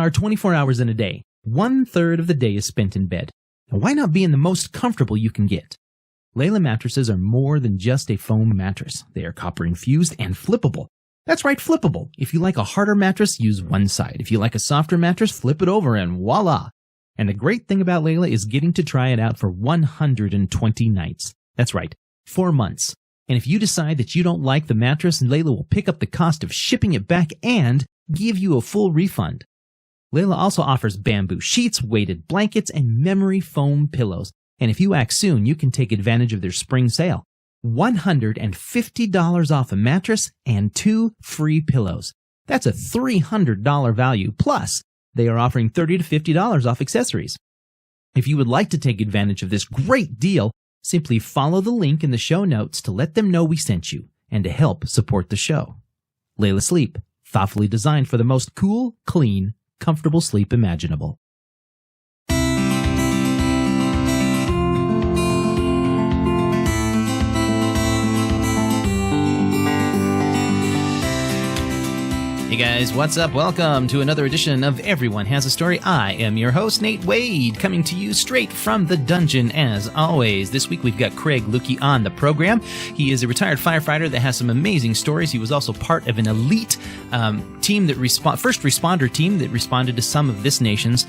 are 24 hours in a day. 1/3 of the day is spent in bed. Now, why not be in the most comfortable you can get? Layla mattresses are more than just a foam mattress. They are copper infused and flippable. That's right, flippable. If you like a harder mattress, use one side. If you like a softer mattress, flip it over and voila. And the great thing about Layla is getting to try it out for 120 nights. That's right, 4 months. And if you decide that you don't like the mattress, Layla will pick up the cost of shipping it back and give you a full refund. Layla also offers bamboo sheets, weighted blankets, and memory foam pillows. And if you act soon, you can take advantage of their spring sale. $150 off a mattress and 2 free pillows. That's a $300 value. Plus, they are offering $30 to $50 off accessories. If you would like to take advantage of this great deal, simply follow the link in the show notes to let them know we sent you and to help support the show. Layla Sleep, thoughtfully designed for the most cool, clean, comfortable sleep imaginable. Hey guys, what's up? Welcome to another edition of Everyone Has a Story. I am your host, Nate Wade, coming to you straight from the dungeon as always. This week we've got Craig Luecke on the program. He is a retired firefighter that has some amazing stories. He was also part of an elite team that first responder team that responded to some of this nation's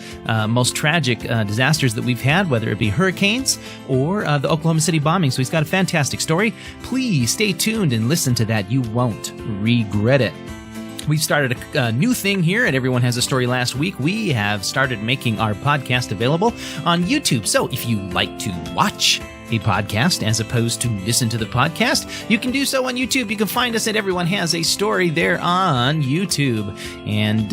most tragic disasters that we've had, whether it be hurricanes or the Oklahoma City bombing. So he's got a fantastic story. Please stay tuned and listen to that. You won't regret it. We've started a new thing here at Everyone Has a Story last week. We have started making our podcast available on YouTube. So if you like to watch a podcast as opposed to listen to the podcast, you can do so on YouTube. You can find us at Everyone Has a Story there on YouTube. And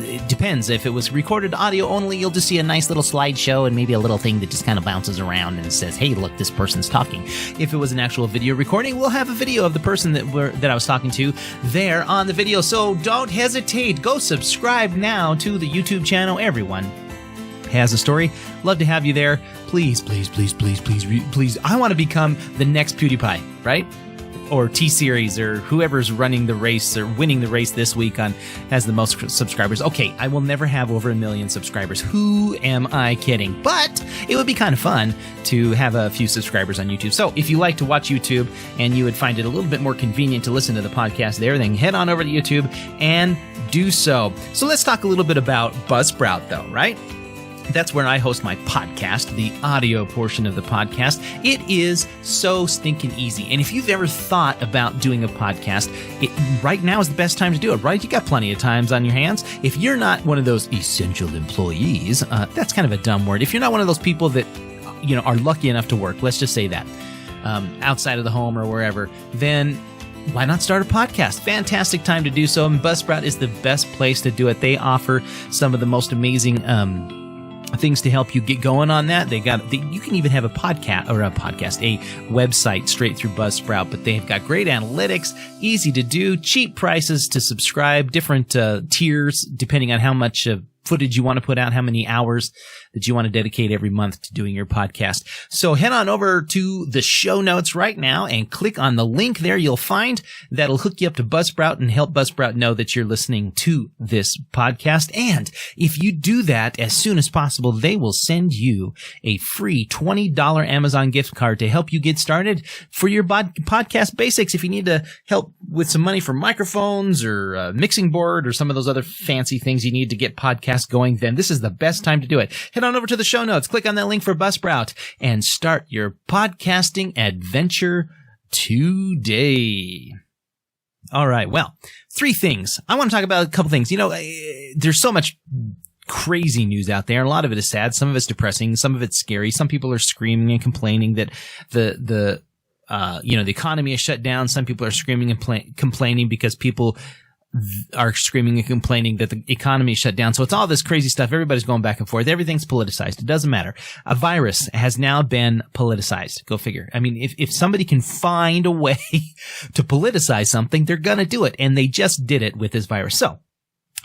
it depends. If it was recorded audio only, you'll just see a nice little slideshow and maybe a little thing that just kind of bounces around and says, hey, look, this person's talking. If it was an actual video recording, we'll have a video of the person that I was talking to there on the video. So don't hesitate. Go subscribe now to the YouTube channel, Everyone Has a Story. Love to have you there. Please, please, please, please, please, please. I want to become the next PewDiePie, right? Or T-Series, or whoever's running the race or winning the race this week has the most subscribers. Okay, I will never have over 1 million subscribers. Who am I kidding? But it would be kind of fun to have a few subscribers on YouTube. So if you like to watch YouTube and you would find it a little bit more convenient to listen to the podcast there, then head on over to YouTube and do so. So let's talk a little bit about Buzzsprout, though, right? That's where I host my podcast, the audio portion of the podcast. It is so stinking easy. And if you've ever thought about doing a podcast, right now is the best time to do it, right? You got plenty of times on your hands. If you're not one of those essential employees, that's kind of a dumb word. If you're not one of those people that, are lucky enough to work, let's just say that, outside of the home or wherever, then why not start a podcast? Fantastic time to do so. And Buzzsprout is the best place to do it. They offer some of the most amazing things to help you get going on that. You can even have a website straight through Buzzsprout, but they've got great analytics, easy to do, cheap prices to subscribe, different tiers depending on how much footage you want to put out, how many hours that you want to dedicate every month to doing your podcast. So head on over to the show notes right now and click on the link there. You'll find that'll hook you up to Buzzsprout and help Buzzsprout know that you're listening to this podcast. And if you do that as soon as possible, they will send you a free $20 Amazon gift card to help you get started for your podcast basics. If you need to help with some money for microphones or a mixing board or some of those other fancy things you need to get podcasts going, then this is the best time to do it. Head on over to the show notes, click on that link for Buzzsprout, and start your podcasting adventure today. All right, well, 3 things. I want to talk about a couple things. There's so much crazy news out there. A lot of it is sad. Some of it's depressing. Some of it's scary. Some people are screaming and complaining that the economy is shut down. Some people are screaming and complaining because people are screaming and complaining that the economy is shut down. So it's all this crazy stuff. Everybody's going back and forth. Everything's politicized. It doesn't matter. A virus has now been politicized. Go figure. I mean, if somebody can find a way to politicize something, they're going to do it. And they just did it with this virus. So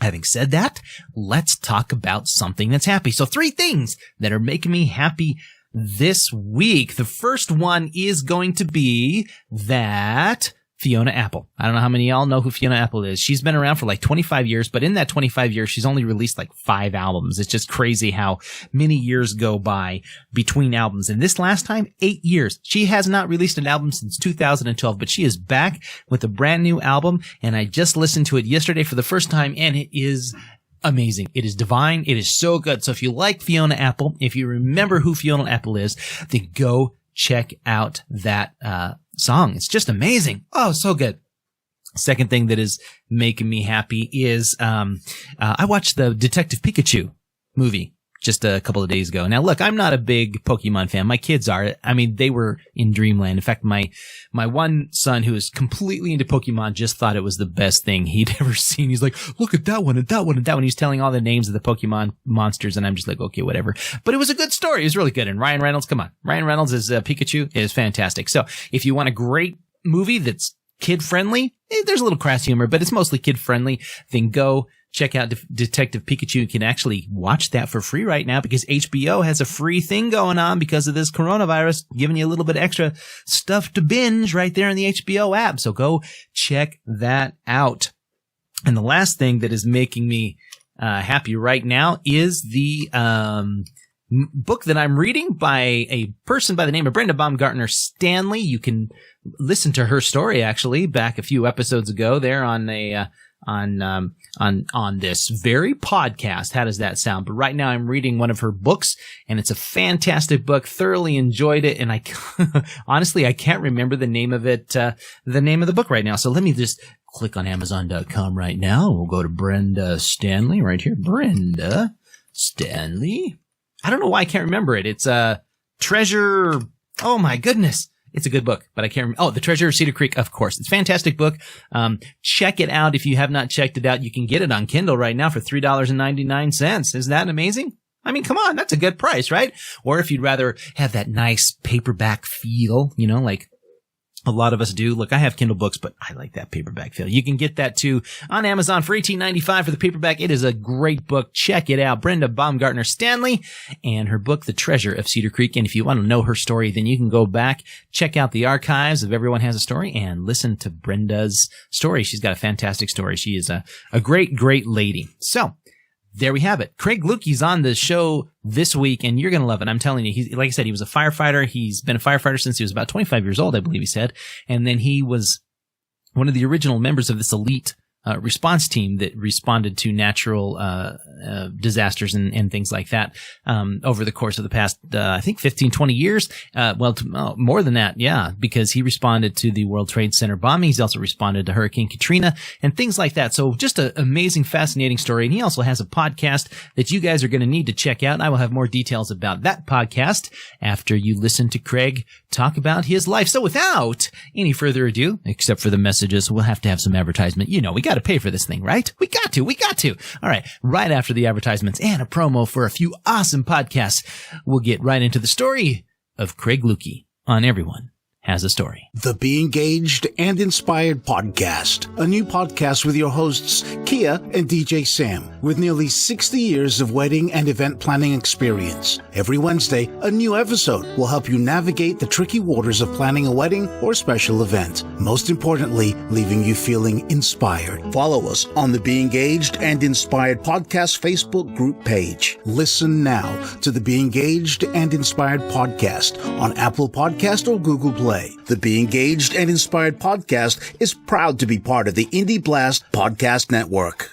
having said that, let's talk about something that's happy. So 3 things that are making me happy this week. The first one is going to be that Fiona Apple. I don't know how many of y'all know who Fiona Apple is. She's been around for like 25 years, but in that 25 years, she's only released like 5 albums. It's just crazy how many years go by between albums. And this last time, 8 years. She has not released an album since 2012, but she is back with a brand new album. And I just listened to it yesterday for the first time, and it is amazing. It is divine. It is so good. So if you like Fiona Apple, if you remember who Fiona Apple is, then go check out that song. It's just amazing. Oh, so good. Second thing that is making me happy is I watched the Detective Pikachu movie just a couple of days ago. Now, look, I'm not a big Pokemon fan. My kids are. I mean, they were in dreamland. In fact, my one son, who is completely into Pokemon, just thought it was the best thing he'd ever seen. He's like, look at that one and that one and that one. He's telling all the names of the Pokemon monsters, and I'm just like, okay, whatever. But it was a good story. It was really good. And Ryan Reynolds, come on. Ryan Reynolds as Pikachu is fantastic. So if you want a great movie that's kid-friendly, there's a little crass humor, but it's mostly kid-friendly, then go check out Detective Pikachu. You can actually watch that for free right now because HBO has a free thing going on because of this coronavirus, giving you a little bit extra stuff to binge right there in the HBO app. So go check that out. And the last thing that is making me happy right now is the book that I'm reading by a person by the name of Brenda Baumgartner Stanley. You can listen to her story actually back a few episodes ago there on on this very podcast. How does that sound? But right now I'm reading one of her books, and it's a fantastic book. Thoroughly enjoyed it. And I honestly, I can't remember the name of it, the name of the book right now. So let me just click on Amazon.com right now. We'll go to Brenda Stanley right here. Brenda Stanley. I don't know why I can't remember it. It's Treasure. Oh my goodness. It's a good book, but I can't remember. Oh, The Treasure of Cedar Creek, of course. It's a fantastic book. Check it out. If you have not checked it out, you can get it on Kindle right now for $3.99. Isn't that amazing? I mean, come on. That's a good price, right? Or if you'd rather have that nice paperback feel, you know, like a lot of us do. Look, I have Kindle books, but I like that paperback feel. You can get that too on Amazon for $18.95 for the paperback. It is a great book. Check it out. Brenda Baumgartner Stanley and her book, The Treasure of Cedar Creek. And if you want to know her story, then you can go back, check out the archives of Everyone Has a Story and listen to Brenda's story. She's got a fantastic story. She is a great, great lady. So there we have it. Craig Luecke's on the show this week, and you're going to love it. I'm telling you, like I said, he was a firefighter. He's been a firefighter since he was about 25 years old, I believe he said. And then he was one of the original members of this elite response team that responded to natural disasters and things like that over the course of the past, I think, 15, 20 years. More than that, yeah, because he responded to the World Trade Center bombing. He's also responded to Hurricane Katrina and things like that. So just an amazing, fascinating story. And he also has a podcast that you guys are going to need to check out. And I will have more details about that podcast after you listen to Craig talk about his life. So without any further ado, except for the messages, we'll have to have some advertisement. You know, we got to pay for this thing, right? We got to. All right. Right after the advertisements and a promo for a few awesome podcasts, we'll get right into the story of Craig Luecke on Everyone Has a Story. The Be Engaged and Inspired Podcast, a new podcast with your hosts, Kia and DJ Sam, with nearly 60 years of wedding and event planning experience. Every Wednesday, a new episode will help you navigate the tricky waters of planning a wedding or special event. Most importantly, leaving you feeling inspired. Follow us on the Be Engaged and Inspired Podcast Facebook group page. Listen now to the Be Engaged and Inspired Podcast on Apple Podcast or Google Play. The Be Engaged and Inspired Podcast is proud to be part of the Indie Blast Podcast Network.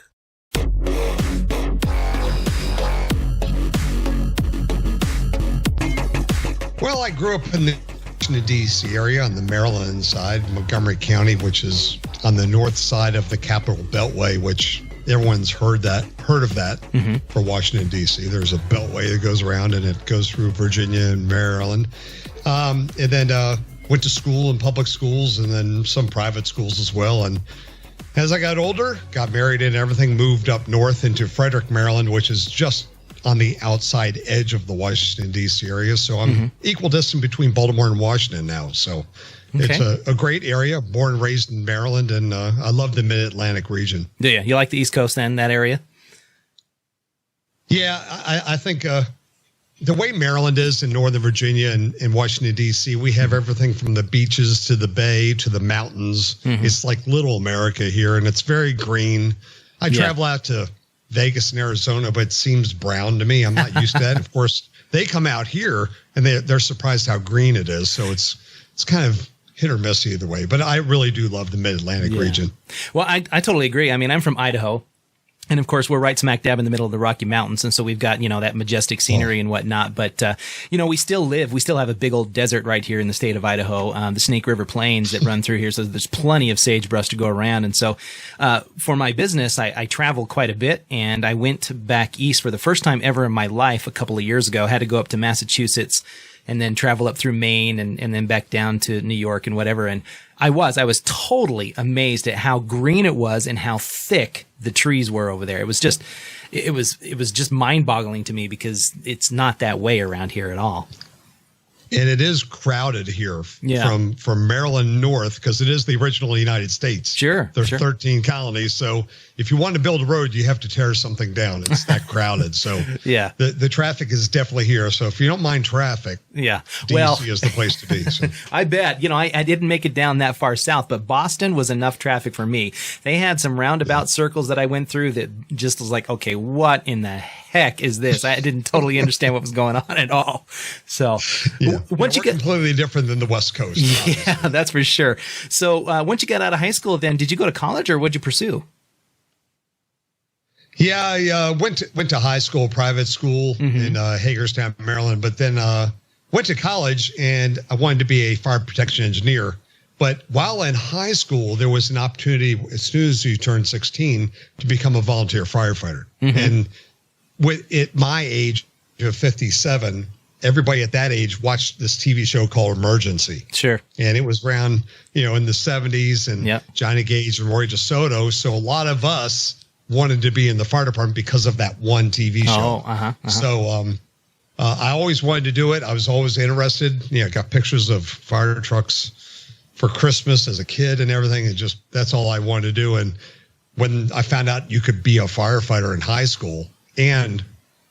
Well, I grew up in the Washington, D.C. area on the Maryland side, Montgomery County, which is on the north side of the Capital Beltway, which everyone's heard of that for Washington, D.C. There's a beltway that goes around, and it goes through Virginia and Maryland. And then went to school in public schools and then some private schools as well. And as I got older, got married and everything, moved up north into Frederick, Maryland, which is just on the outside edge of the Washington, D.C. area. So I'm equal distance between Baltimore and Washington now. So it's a great area, born and raised in Maryland, and I love the Mid-Atlantic region. Do you? You like the East Coast then, that area? Yeah, I think the way Maryland is in Northern Virginia and Washington, D.C., we have everything from the beaches to the bay to the mountains. It's like little America here, and it's very green. I travel out to Vegas and Arizona, but it seems brown to me. I'm not used to that. Of course, they come out here, and they're surprised how green it is. So it's kind of hit or miss either way. But I really do love the Mid-Atlantic region. Well, I totally agree. I mean, I'm from Idaho. And of course, we're right smack dab in the middle of the Rocky Mountains. And so we've got, that majestic scenery and whatnot. But, we still have a big old desert right here in the state of Idaho, the Snake River Plains that run through here. So there's plenty of sagebrush to go around. And so, for my business, I travel quite a bit, and I went back east for the first time ever in my life a couple of years ago. I had to go up to Massachusetts and then travel up through Maine and then back down to New York and whatever. And I was totally amazed at how green it was and how thick the trees were over there. It was just mind boggling to me because it's not that way around here at all. And it is crowded here from Maryland north, because it is the original United States. Sure. There's 13 colonies. So if you want to build a road, you have to tear something down. It's that crowded. So the traffic is definitely here. So if you don't mind traffic, DC is the place to be. So. I bet. I didn't make it down that far south, but Boston was enough traffic for me. They had some roundabout circles that I went through that just was like, okay, what in the heck is this? I didn't totally understand what was going on at all. So once you get completely different than the West Coast. Yeah, that's for sure. So once you got out of high school, then did you go to college or what'd you pursue? Yeah, I went to high school, private school in Hagerstown, Maryland, but then went to college, and I wanted to be a fire protection engineer. But while in high school, there was an opportunity as soon as you turned 16 to become a volunteer firefighter. And at my age of 57, everybody at that age watched this TV show called Emergency. Sure. And it was around, in the 70s, and Johnny Gage and Roy DeSoto. So a lot of us wanted to be in the fire department because of that one TV show. So I always wanted to do it. I was always interested. I got pictures of fire trucks for Christmas as a kid and everything. And just, that's all I wanted to do. And when I found out you could be a firefighter in high school and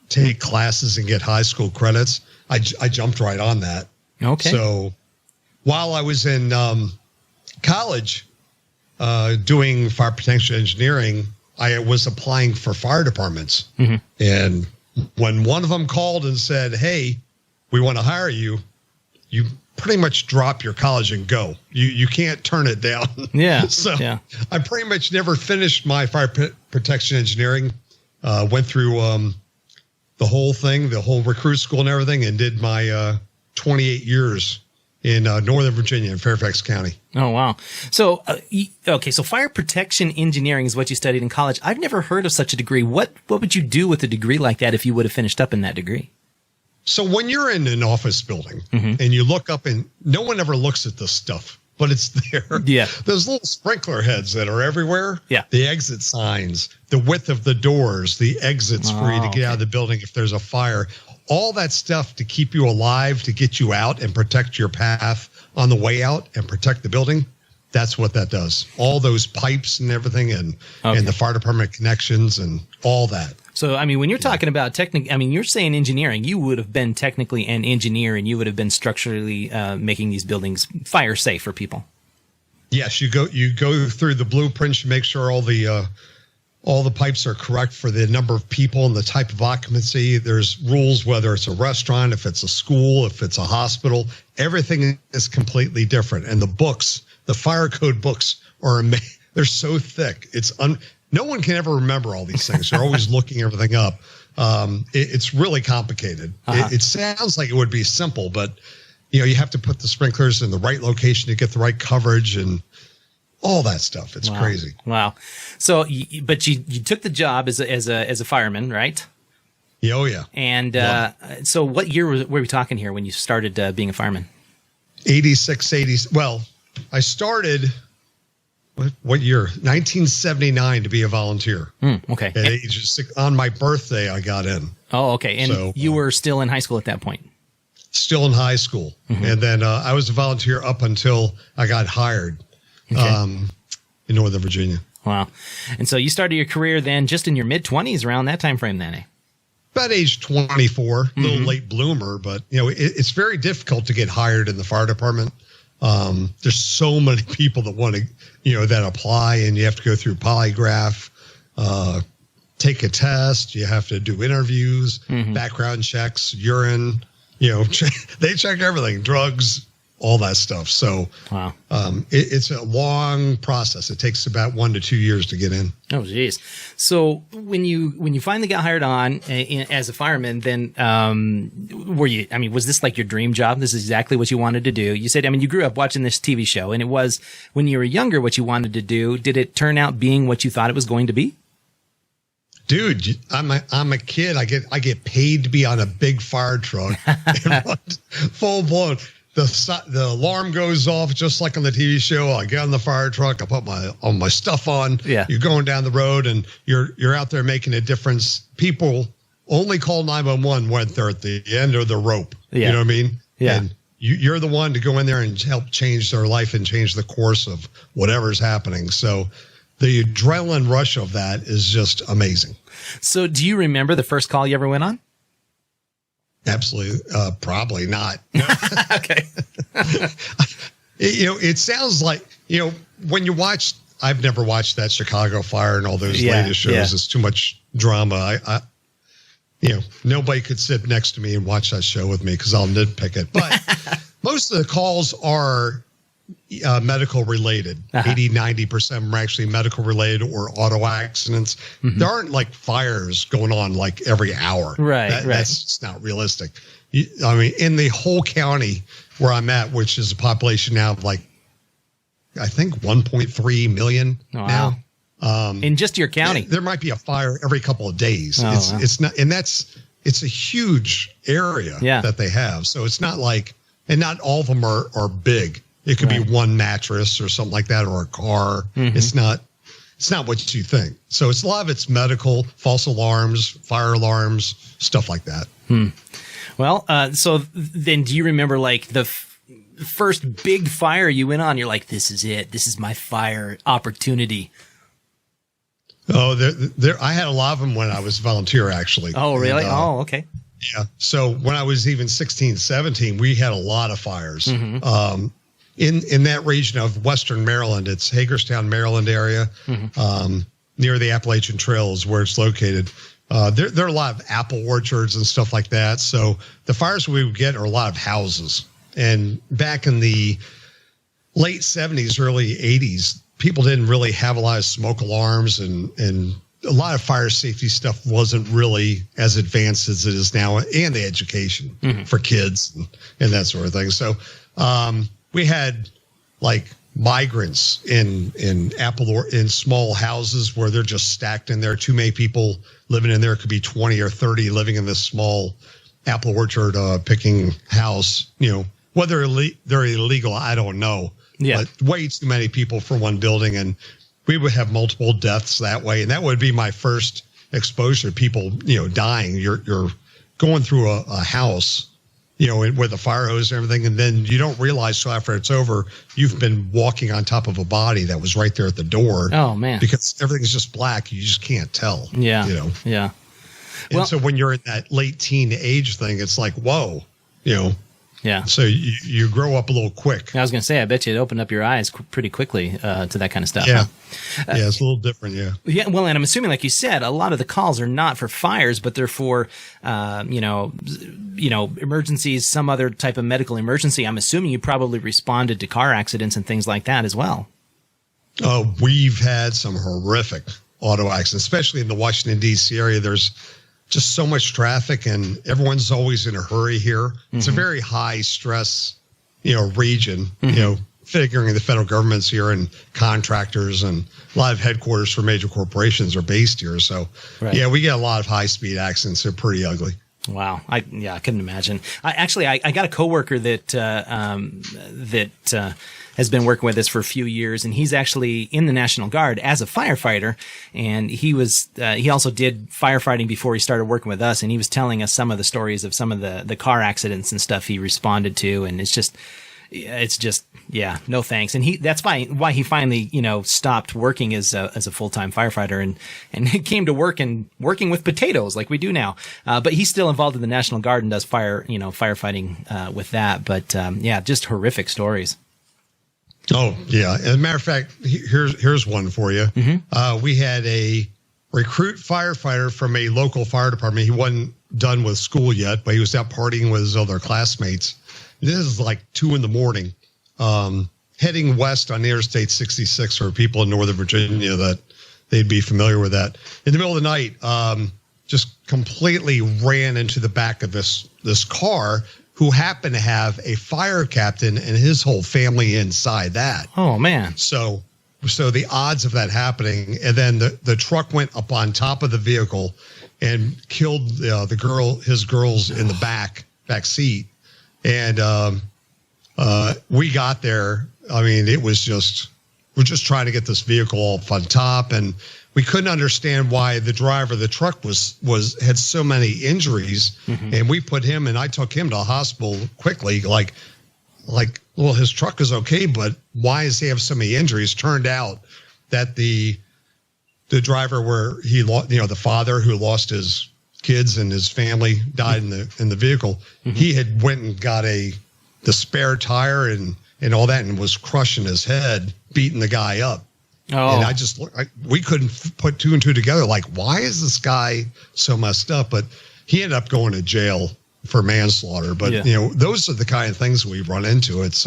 take classes and get high school credits, I jumped right on that. Okay. So while I was in college doing fire protection engineering, I was applying for fire departments. And when one of them called and said, hey, we want to hire you, you pretty much drop your college and go. You can't turn it down. So I pretty much never finished my fire protection engineering, went through the whole thing, the whole recruit school and everything, and did my 28 years in Northern Virginia in Fairfax County. Oh, wow. So, so fire protection engineering is what you studied in college. I've never heard of such a degree. What would you do with a degree like that if you would have finished up in that degree? So when you're in an office building and you look up, and no one ever looks at this stuff, but it's there. Yeah. Those little sprinkler heads that are everywhere. Yeah. The exit signs, the width of the doors, the exits for you to get out of the building if there's a fire. All that stuff to keep you alive, to get you out and protect your path on the way out and protect the building. That's what that does. All those pipes and everything, and the fire department connections and all that. So, I mean, when you're talking about you're saying engineering, you would have been technically an engineer, and you would have been structurally making these buildings fire safe for people. Yes, you go through the blueprints, you make sure all the pipes are correct for the number of people and the type of occupancy. There's rules, whether it's a restaurant, if it's a school, if it's a hospital, everything is completely different. And the books, the fire code books are amazing. They're so thick. No one can ever remember all these things. They're always looking everything up. It's really complicated. It sounds like it would be simple, but you have to put the sprinklers in the right location to get the right coverage and all that stuff. It's crazy. Wow. So, but you took the job as a fireman, right? Yeah, oh yeah. And so what year were we talking here when you started being a fireman? 86, 80. Well, I started, what year? 1979 to be a volunteer. Okay. At age 6, on my birthday, I got in. Oh, okay. And you were still in high school at that point? Still in high school. And then I was a volunteer up until I got hired. In Northern Virginia. Wow. And so you started your career then just in your mid-20s, around that time frame then, eh? about age 24, a little late bloomer, but it's very difficult to get hired in the fire department. There's so many people that want to, that apply, and you have to go through polygraph, take a test. You have to do interviews, background checks, urine, they check everything, drugs, all that stuff. So wow. It's a long process. It takes about 1 to 2 years to get in. Oh, geez. So when you finally got hired on as a fireman, then was this like your dream job? This is exactly what you wanted to do. You said, you grew up watching this TV show, and it was when you were younger what you wanted to do. Did it turn out being what you thought it was going to be? Dude, I'm a kid. I get paid to be on a big fire truck, full blown. The alarm goes off just like on the TV show. I get on the fire truck. I put my stuff on. Yeah. You're going down the road, and you're out there making a difference. People only call 911 when they're at the end of the rope. Yeah. You know what I mean? Yeah. And you're the one to go in there and help change their life and change the course of whatever's happening. So the adrenaline rush of that is just amazing. So do you remember the first call you ever went on? Absolutely. Probably not. Okay. It sounds like, when you watch, I've never watched that Chicago Fire and all those latest shows. Yeah. It's too much drama. I nobody could sit next to me and watch that show with me because I'll nitpick it. But most of the calls are medical related. 80-90% of them are actually medical related or auto accidents. There aren't like fires going on like every hour. Right. That's just not realistic. In the whole county where I'm at, which is a population now of like, I think 1.3 million now. In just your county, there might be a fire every couple of days. Oh, it's not, and it's a huge area that they have. So it's not like, and not all of them are big. It could be one mattress or something like that, or a car. It's not what you think. So it's a lot of it's medical, false alarms, fire alarms, stuff like that. Well, so then do you remember like the first big fire you went on? You're like, this is it. This is my fire opportunity. Oh, I had a lot of them when I was volunteer, actually. Oh, really? Okay. Yeah. So when I was even 16, 17, we had a lot of fires. In that region of Western Maryland. It's Hagerstown, Maryland area, near the Appalachian Trail is where it's located. There are a lot of apple orchards and stuff like that. So the fires we would get are a lot of houses. And back in the late 70s, early 80s, people didn't really have a lot of smoke alarms, and a lot of fire safety stuff wasn't really as advanced as it is now, and the education for kids and that sort of thing. So we had like migrants in small houses where they're just stacked in there. Too many people living in there. It could be 20 or 30 living in this small apple orchard picking house. Whether they're illegal, I don't know. Yeah. But way too many people for one building, and we would have multiple deaths that way. And that would be my first exposure to people, dying. You're going through a house, with a fire hose and everything, and then you don't realize till after it's over, you've been walking on top of a body that was right there at the door. Oh, man. Because everything's just black. You just can't tell. Yeah. Yeah. And so when you're in that late teen age thing, it's like, whoa, Yeah. So you grow up a little quick. I was going to say, I bet you it opened up your eyes pretty quickly to that kind of stuff. Yeah. Huh? Yeah, it's a little different, yeah. Yeah, well, and I'm assuming, like you said, a lot of the calls are not for fires, but they're for, emergencies, some other type of medical emergency. I'm assuming you probably responded to car accidents and things like that as well. Oh, we've had some horrific auto accidents, especially in the Washington, D.C. area. There's just so much traffic, and everyone's always in a hurry here. It's a very high stress, region, figuring the federal government's here and contractors and a lot of headquarters for major corporations are based here. So, yeah, we get a lot of high speed accidents. They're pretty ugly. Wow. I couldn't imagine. I got a coworker that has been working with us for a few years, and he's actually in the National Guard as a firefighter. And he also did firefighting before he started working with us. And he was telling us some of the stories of some of the car accidents and stuff he responded to. And it's just, it's just, no thanks. And that's why he finally, stopped working as a full-time firefighter and came to working with potatoes like we do now. But he's still involved in the National Guard and does firefighting with that. But just horrific stories. Oh yeah. As a matter of fact, here's one for you. Mm-hmm. We had a recruit firefighter from a local fire department. He wasn't done with school yet, but he was out partying with his other classmates. This is like 2 a.m, heading west on Interstate 66 for people in Northern Virginia that they'd be familiar with that. In the middle of the night, just completely ran into the back of this car, who happened to have a fire captain and his whole family inside that. Oh man. So the odds of that happening, and then the truck went up on top of the vehicle and killed his girls in the back seat. And we got there. I mean, it was we're just trying to get this vehicle up on top, and we couldn't understand why the driver of the truck had so many injuries. Mm-hmm. And we put him, and I took him to the hospital quickly. Like, well, his truck is okay, but why does he have so many injuries? Turned out that the driver, where he lost, the father who lost his kids and his family died in the vehicle. Mm-hmm. He had went and got the spare tire and all that, and was crushing his head, beating the guy up. Oh. And we couldn't put 2 and 2 together. Like, why is this guy so messed up? But he ended up going to jail for manslaughter. But those are the kind of things we run into. It's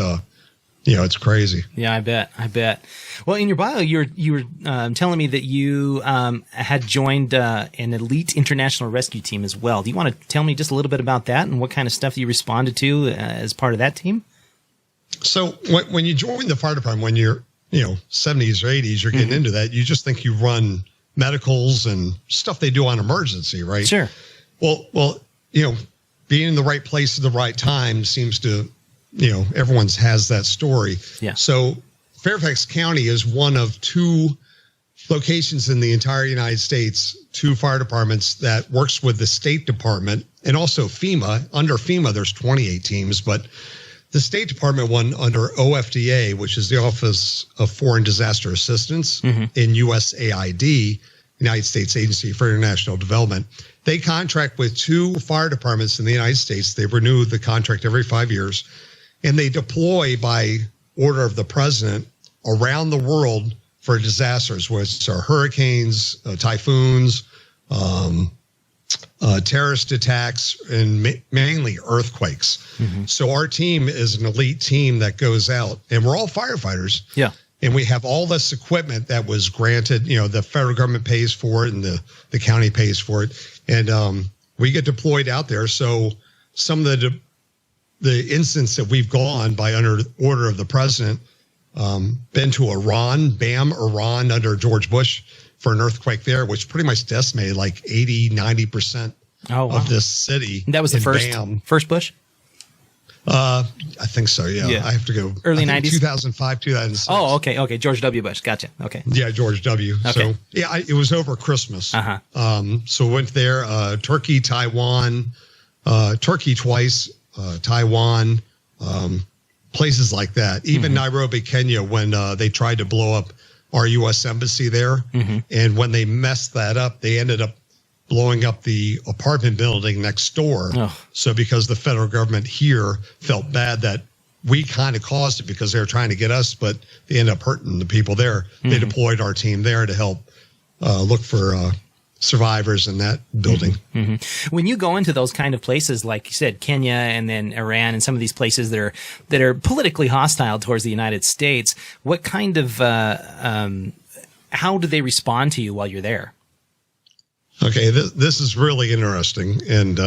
it's crazy. Yeah, I bet. Well, in your bio, you were telling me that you had joined an elite international rescue team as well. Do you want to tell me just a little bit about that and what kind of stuff you responded to as part of that team? So when you join the fire department, when you're 70s or 80s, you're getting mm-hmm. into that. You just think you run medicals and stuff they do on emergency, right? Sure. Well, being in the right place at the right time seems to, everyone has that story. Yeah. So Fairfax County is one of 2 locations in the entire United States, 2 fire departments that works with the State Department and also FEMA. Under FEMA, there's 28 teams, but the State Department one under OFDA, which is the Office of Foreign Disaster Assistance, mm-hmm. in USAID, United States Agency for International Development. They contract with 2 fire departments in the United States. They renew the contract every 5 years, and they deploy by order of the president around the world for disasters, which are hurricanes, typhoons, terrorist attacks, and mainly earthquakes. Mm-hmm. So our team is an elite team that goes out, and we're all firefighters. Yeah. And we have all this equipment that was granted, the federal government pays for it and the county pays for it. And we get deployed out there. So some of the incidents that we've gone by under order of the president, been to Iran, Iran under George Bush for an earthquake there, which pretty much decimated like 80-90% of this city. That was the first Bush? I think so, yeah. I have to go. Early 90s? 2005, 2006. Oh, okay. George W. Bush. Gotcha. Okay. Yeah, George W. Okay. So, it was over Christmas. Uh-huh. So went there, Turkey, Taiwan, Turkey twice, Taiwan, places like that. Even mm-hmm. Nairobi, Kenya, when they tried to blow up our U.S. embassy there. Mm-hmm. And when they messed that up, they ended up blowing up the apartment building next door. Oh. So because the federal government here felt bad that we kind of caused it because they were trying to get us, but they ended up hurting the people there. Mm-hmm. They deployed our team there to help look for survivors in that building. Mm-hmm. When you go into those kind of places, like you said, Kenya and then Iran and some of these places that are politically hostile towards the United States, what kind of how do they respond to you while you're there? Okay, this is really interesting. And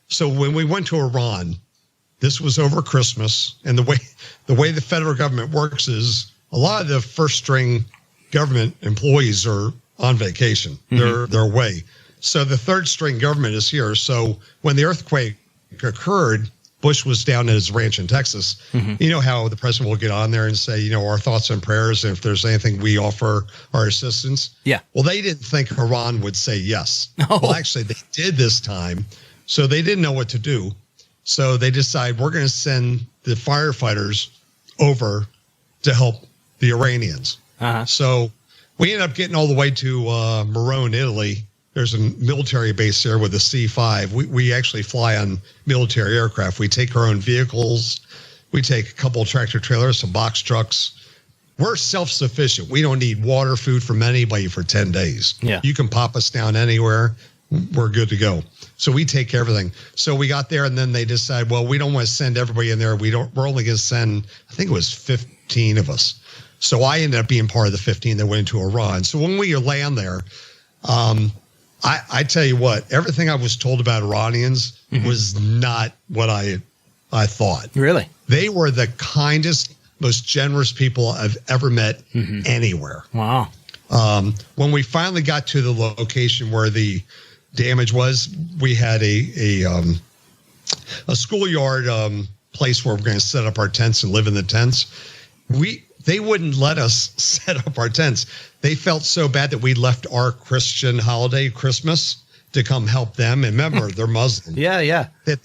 so when we went to Iran, this was over Christmas, and the way the federal government works is a lot of the first string government employees are on vacation. Mm-hmm. They're away. So the third string government is here. So when the earthquake occurred, Bush was down at his ranch in Texas. Mm-hmm. You know how the president will get on there and say, our thoughts and prayers, and if there's anything we offer our assistance. Yeah. Well, they didn't think Iran would say yes. Oh. Well, actually, they did this time. So they didn't know what to do. So they decide we're going to send the firefighters over to help the Iranians. So we ended up getting all the way to Marone, Italy. There's a military base there with a C-5. We actually fly on military aircraft. We take our own vehicles. We take a couple of tractor trailers, some box trucks. We're self-sufficient. We don't need water, food from anybody for 10 days. Yeah. You can pop us down anywhere. We're good to go. So we take everything. So we got there, and then they decided, well, we don't want to send everybody in there. We're only going to send, I think it was 15 of us. So I ended up being part of the 15 that went into Iran. So when we land there, I tell you what, everything I was told about Iranians was not what I thought. Really? They were the kindest, most generous people I've ever met anywhere. Wow. When we finally got to the location where the damage was, we had a schoolyard place where we're going to set up our tents and live in the tents. They wouldn't let us set up our tents. They felt so bad that we left our Christian holiday, Christmas, to come help them. And remember, they're Muslim. Yeah. That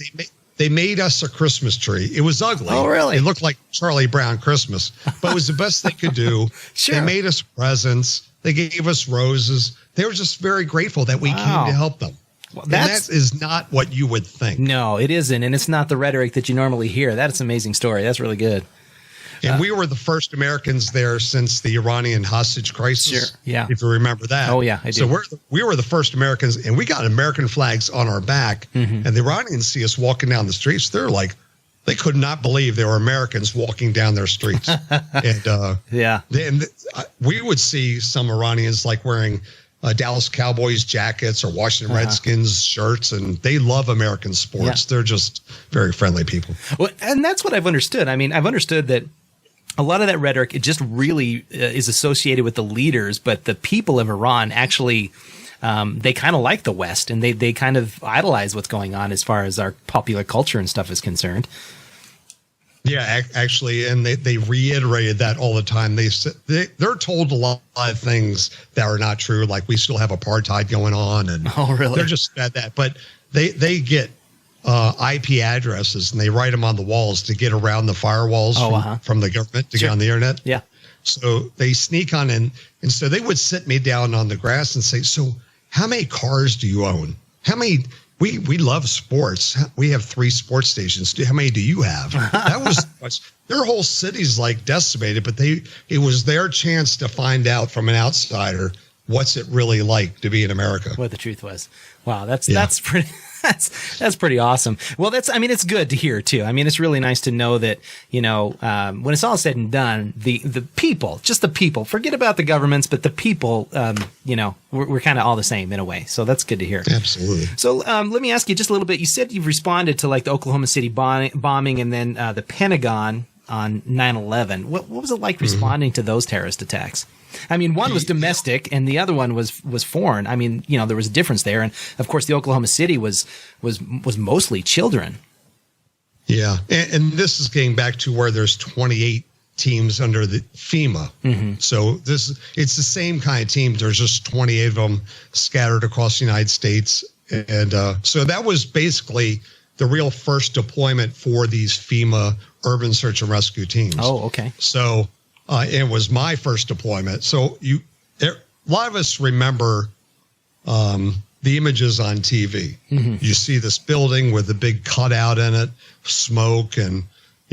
they made us a Christmas tree. It was ugly. Oh, really? It looked like Charlie Brown Christmas, but it was the best they could do. Sure. They made us presents. They gave us roses. They were just very grateful that we came to help them. Well, and that is not what you would think. No, it isn't. And it's not the rhetoric that you normally hear. That's an amazing story. That's really good. And we were the first Americans there since the Iranian hostage crisis. Sure. Yeah. If you remember that. Oh, yeah, I do. So we were the first Americans, and we got American flags on our back. And the Iranians see us walking down the streets. They're like, they could not believe there were Americans walking down their streets. And we would see some Iranians like wearing Dallas Cowboys jackets or Washington Redskins shirts, and they love American sports. They're just very friendly people. Well, and that's what I've understood. I mean, I've understood that a lot of that rhetoric, it just really is associated with the leaders, but the people of Iran actually, they kind of like the West, and they kind of idolize what's going on as far as our popular culture and stuff is concerned. Yeah, actually, and they reiterated that all the time. They're told a lot of things that are not true, like we still have apartheid going on, and really? They're just at that. But they get IP addresses and they write them on the walls to get around the firewalls from the government to get on the internet. Yeah. So they sneak on in, and so they would sit me down on the grass and say, "So, how many cars do you own? How many?" We love sports. We have 3 sports stations. How many do you have? That was their whole city's like decimated, but it was their chance to find out from an outsider what's it really like to be in America. What the truth was. Wow, that's pretty. That's pretty awesome. Well, it's good to hear too. I mean, it's really nice to know that, when it's all said and done, the people, just the people, forget about the governments, but the people, we're kind of all the same in a way. So that's good to hear. Absolutely. So let me ask you just a little bit. You said you've responded to like the Oklahoma City bombing and then the Pentagon on 9/11. What was it like responding to those terrorist attacks? I mean, one was domestic and the other one was foreign. I mean, there was a difference there. And of course, the Oklahoma City was mostly children. Yeah. And this is getting back to where there's 28 teams under the FEMA. So it's the same kind of team. There's just 28 of them scattered across the United States. And so that was basically the real first deployment for these FEMA urban search and rescue teams. Oh, okay. So it was my first deployment. So a lot of us remember the images on TV. You see this building with a big cutout in it, smoke, and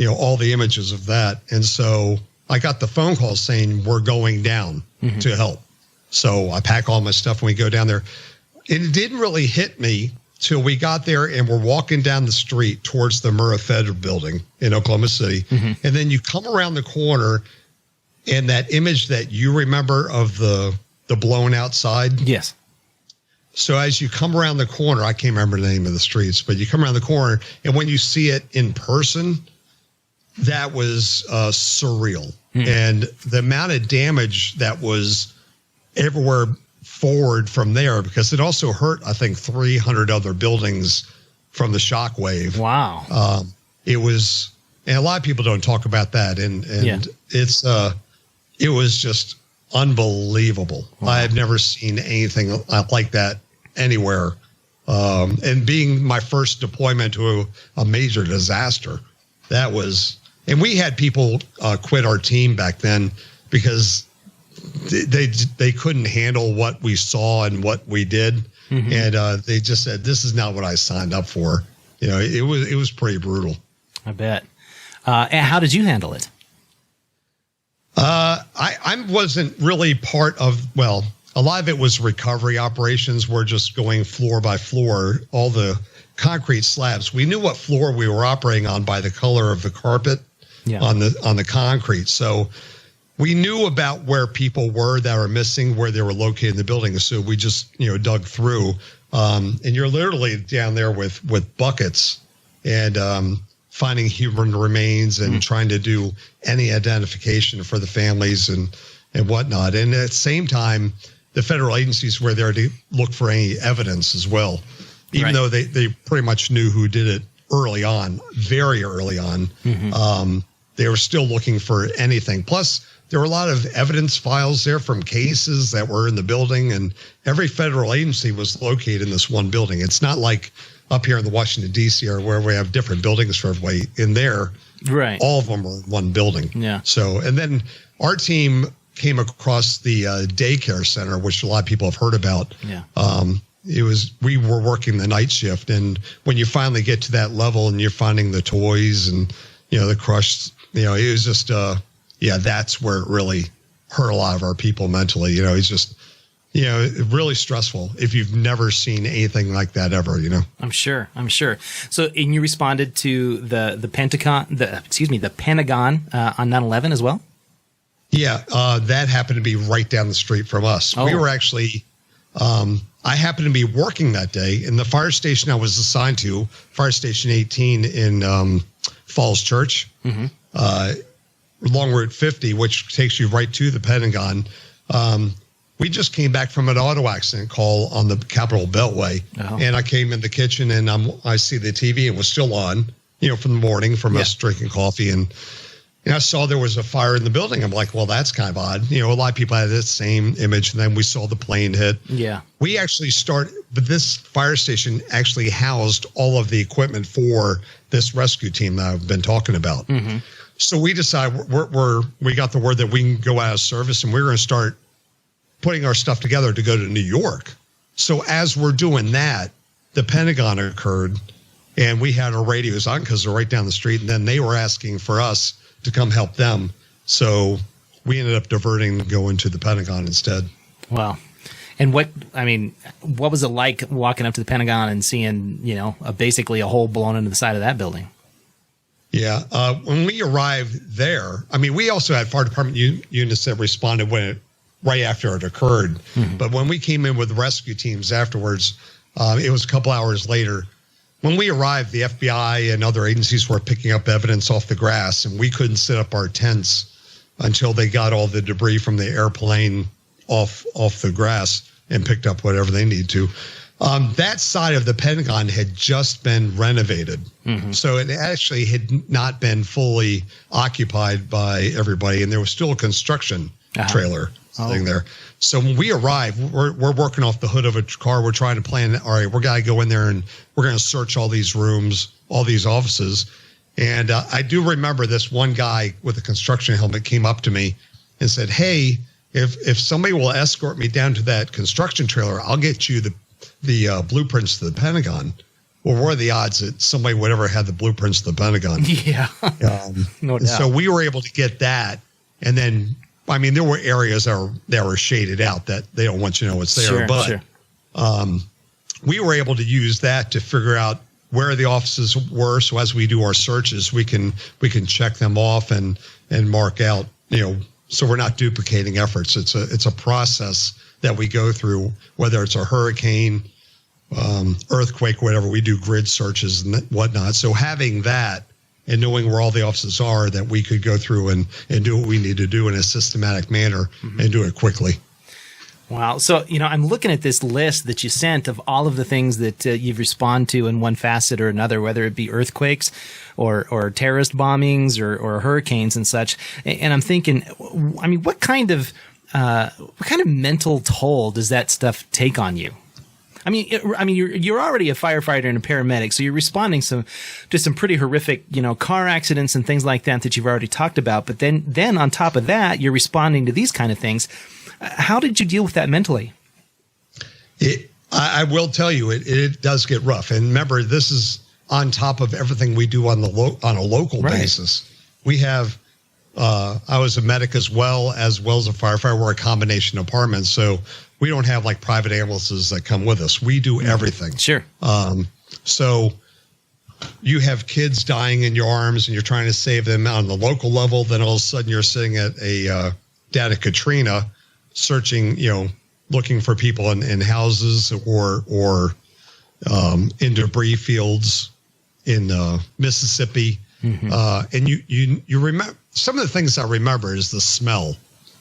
all the images of that. And so I got the phone call saying we're going down to help. So I pack all my stuff and we go down there. It didn't really hit me till we got there and we're walking down the street towards the Murrah Federal Building in Oklahoma City. And then you come around the corner and that image that you remember of the blown outside. Yes. So as you come around the corner, I can't remember the name of the streets, but you come around the corner and when you see it in person, that was surreal. And the amount of damage that was everywhere forward from there, because it also hurt, I think, 300 other buildings from the shock wave. Wow. It was, and a lot of people don't talk about that. And it was just unbelievable. Wow. I have never seen anything like that anywhere. And being my first deployment to a major disaster, that was, and we had people quit our team back then because they couldn't handle what we saw and what we did. And they just said, this is not what I signed up for. You know, it was pretty brutal. I bet. And how did you handle it? I wasn't really part of, well, a lot of it was recovery operations. We're just going floor by floor, all the concrete slabs. We knew what floor we were operating on by the color of the carpet on the concrete. So we knew about where people were that were missing, where they were located in the building. So we just, dug through. And you're literally down there with buckets and finding human remains and trying to do any identification for the families and whatnot. And at the same time, the federal agencies were there to look for any evidence as well, even though they pretty much knew who did it early on, very early on. They were still looking for anything. Plus, there were a lot of evidence files there from cases that were in the building, and every federal agency was located in this one building. It's not like up here in the Washington, D.C. area where we have different buildings for everybody. In there, all of them are in one building. Yeah. So, and then our team came across the daycare center, which a lot of people have heard about. Yeah. We were working the night shift, and when you finally get to that level and you're finding the toys and the crushed, it was just that's where it really hurt a lot of our people mentally. It's just really stressful if you've never seen anything like that ever. I'm sure. So, and you responded to the Pentagon, the Pentagon on 9/11 as well. Yeah, that happened to be right down the street from us. We were actually, I happened to be working that day in the fire station I was assigned to, Fire Station 18 in Falls Church, along Route 50, which takes you right to the Pentagon. We just came back from an auto accident call on the Capitol Beltway, and I came in the kitchen and I see the TV. It was still on, from the morning from us drinking coffee, and I saw there was a fire in the building. I'm like, well, that's kind of odd. A lot of people had the same image, and then we saw the plane hit. Yeah. We actually but this fire station actually housed all of the equipment for this rescue team that I've been talking about. So we decided we got the word that we can go out of service, and we're going to start putting our stuff together to go to New York. So as we're doing that, the Pentagon occurred, and we had our radios on because they're right down the street, and then they were asking for us to come help them. So we ended up diverting and going to the Pentagon instead. Wow. And what was it like walking up to the Pentagon and seeing, basically a hole blown into the side of that building? Yeah. When we arrived there, we also had fire department units that responded right after it occurred. But when we came in with rescue teams afterwards, it was a couple hours later. When we arrived, the FBI and other agencies were picking up evidence off the grass, and we couldn't set up our tents until they got all the debris from the airplane off the grass and picked up whatever they need to. That side of the Pentagon had just been renovated. So it actually had not been fully occupied by everybody, and there was still a construction trailer sitting there. So when we arrive, we're working off the hood of a car. We're trying to plan, all right, we're going to go in there and we're going to search all these rooms, all these offices. And I do remember this one guy with a construction helmet came up to me and said, hey, if somebody will escort me down to that construction trailer, I'll get you the blueprints to the Pentagon. Well, what are the odds that somebody would ever have the blueprints to the Pentagon? Yeah, no doubt. So we were able to get that. And then, there were areas that were shaded out that they don't want you to know what's there. But we were able to use that to figure out where the offices were. So as we do our searches, we can check them off and mark out, so we're not duplicating efforts. It's a process that we go through, whether it's a hurricane, earthquake, whatever. We do grid searches and whatnot. So having that and knowing where all the offices are, that we could go through and do what we need to do in a systematic manner and do it quickly. Wow. So, I'm looking at this list that you sent of all of the things that you've responded to in one facet or another, whether it be earthquakes or terrorist bombings or hurricanes and such. And I'm thinking, what kind of mental toll does that stuff take on you? I mean, you're already a firefighter and a paramedic, so you're responding to some pretty horrific, car accidents and things like that you've already talked about. But then on top of that, you're responding to these kind of things. How did you deal with that mentally? I will tell you, it does get rough. And remember, this is on top of everything we do on a local basis. We have. I was a medic as well as a firefighter. We're a combination department, so we don't have like private ambulances that come with us. We do everything. Sure. So you have kids dying in your arms, and you're trying to save them on the local level. Then all of a sudden, you're sitting at down at Katrina, searching, looking for people in houses or in debris fields in Mississippi. And you remember some of the things I remember is the smell.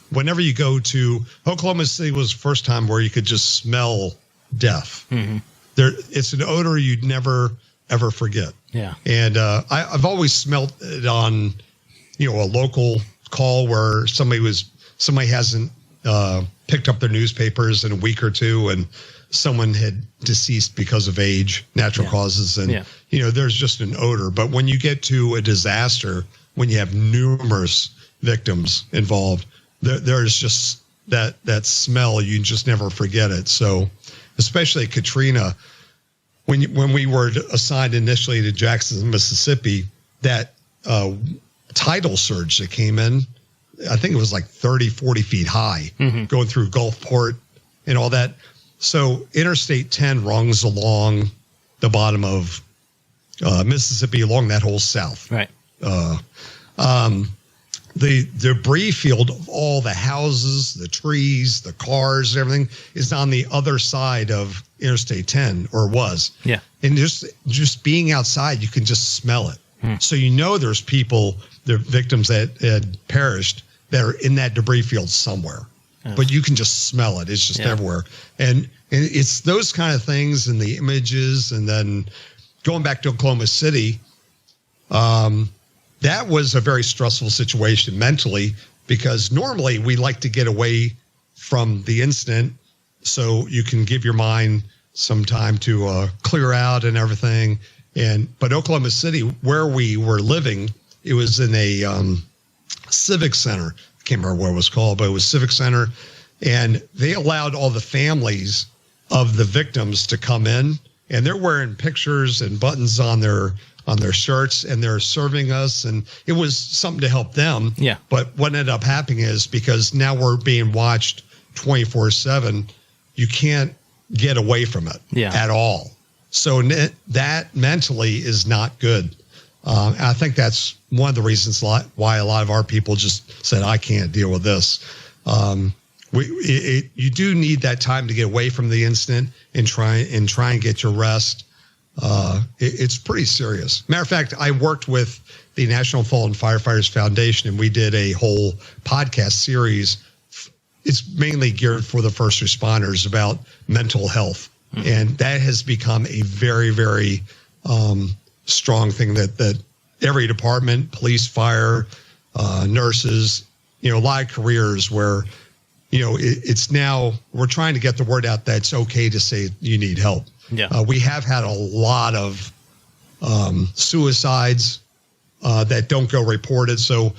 Whenever you go to Oklahoma City was the first time where you could just smell death. It's an odor you'd never ever forget. Yeah. And I've always smelled it on a local call where somebody hasn't picked up their newspapers in a week or two, and someone had deceased because of age, natural causes, and there's just an odor. But when you get to a disaster, when you have numerous victims involved, there's just that smell. You just never forget it. So, especially Katrina, when we were assigned initially to Jackson, Mississippi, that tidal surge that came in, I think it was like 30, 40 feet high, going through Gulfport and all that. So Interstate 10 runs along the bottom of Mississippi, along that whole south. Right. The debris field of all the houses, the trees, the cars, everything is on the other side of Interstate 10, or was. Yeah. And just being outside, you can just smell it. So there's people, the victims that had perished, that are in that debris field somewhere. But you can just smell it. It's just everywhere. And it's those kind of things and the images. And then going back to Oklahoma City, that was a very stressful situation mentally, because normally we like to get away from the incident so you can give your mind some time to clear out and everything. But Oklahoma City, where we were living, it was in a civic center. I can't remember what it was called, but it was civic center. And they allowed all the families of the victims to come in, and they're wearing pictures and buttons on their shirts, and they're serving us, and it was something to help them. Yeah. But what ended up happening is, because now we're being watched 24/7, you can't get away from it at all. So that mentally is not good. I think that's one of the reasons why a lot of our people just said, I can't deal with this. You do need that time to get away from the incident and try and get your rest. It's pretty serious. Matter of fact, I worked with the National Fallen Firefighters Foundation, and we did a whole podcast series. It's mainly geared for the first responders about mental health. And that has become a very, very strong thing that every department, police, fire, nurses, a lot of careers where, it's now we're trying to get the word out that it's okay to say you need help. Yeah. We have had a lot of suicides that don't go reported. So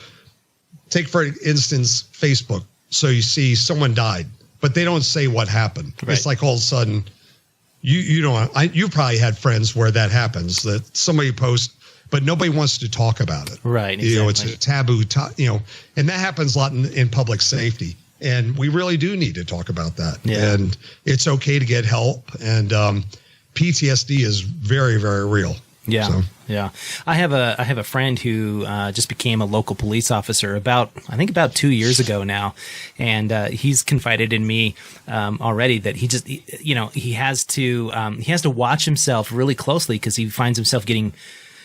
take, for instance, Facebook. So you see someone died, but they don't say what happened. Right. It's like all of a sudden, you probably had friends where that happens, that somebody posts, but nobody wants to talk about it. Right. Exactly. It's a taboo, and that happens a lot in public safety. And we really do need to talk about that. Yeah. And it's okay to get help. And PTSD is very, very real. Yeah. So. Yeah. I have a friend who just became a local police officer about 2 years ago now. And he's confided in me already that he has to watch himself really closely, because he finds himself getting,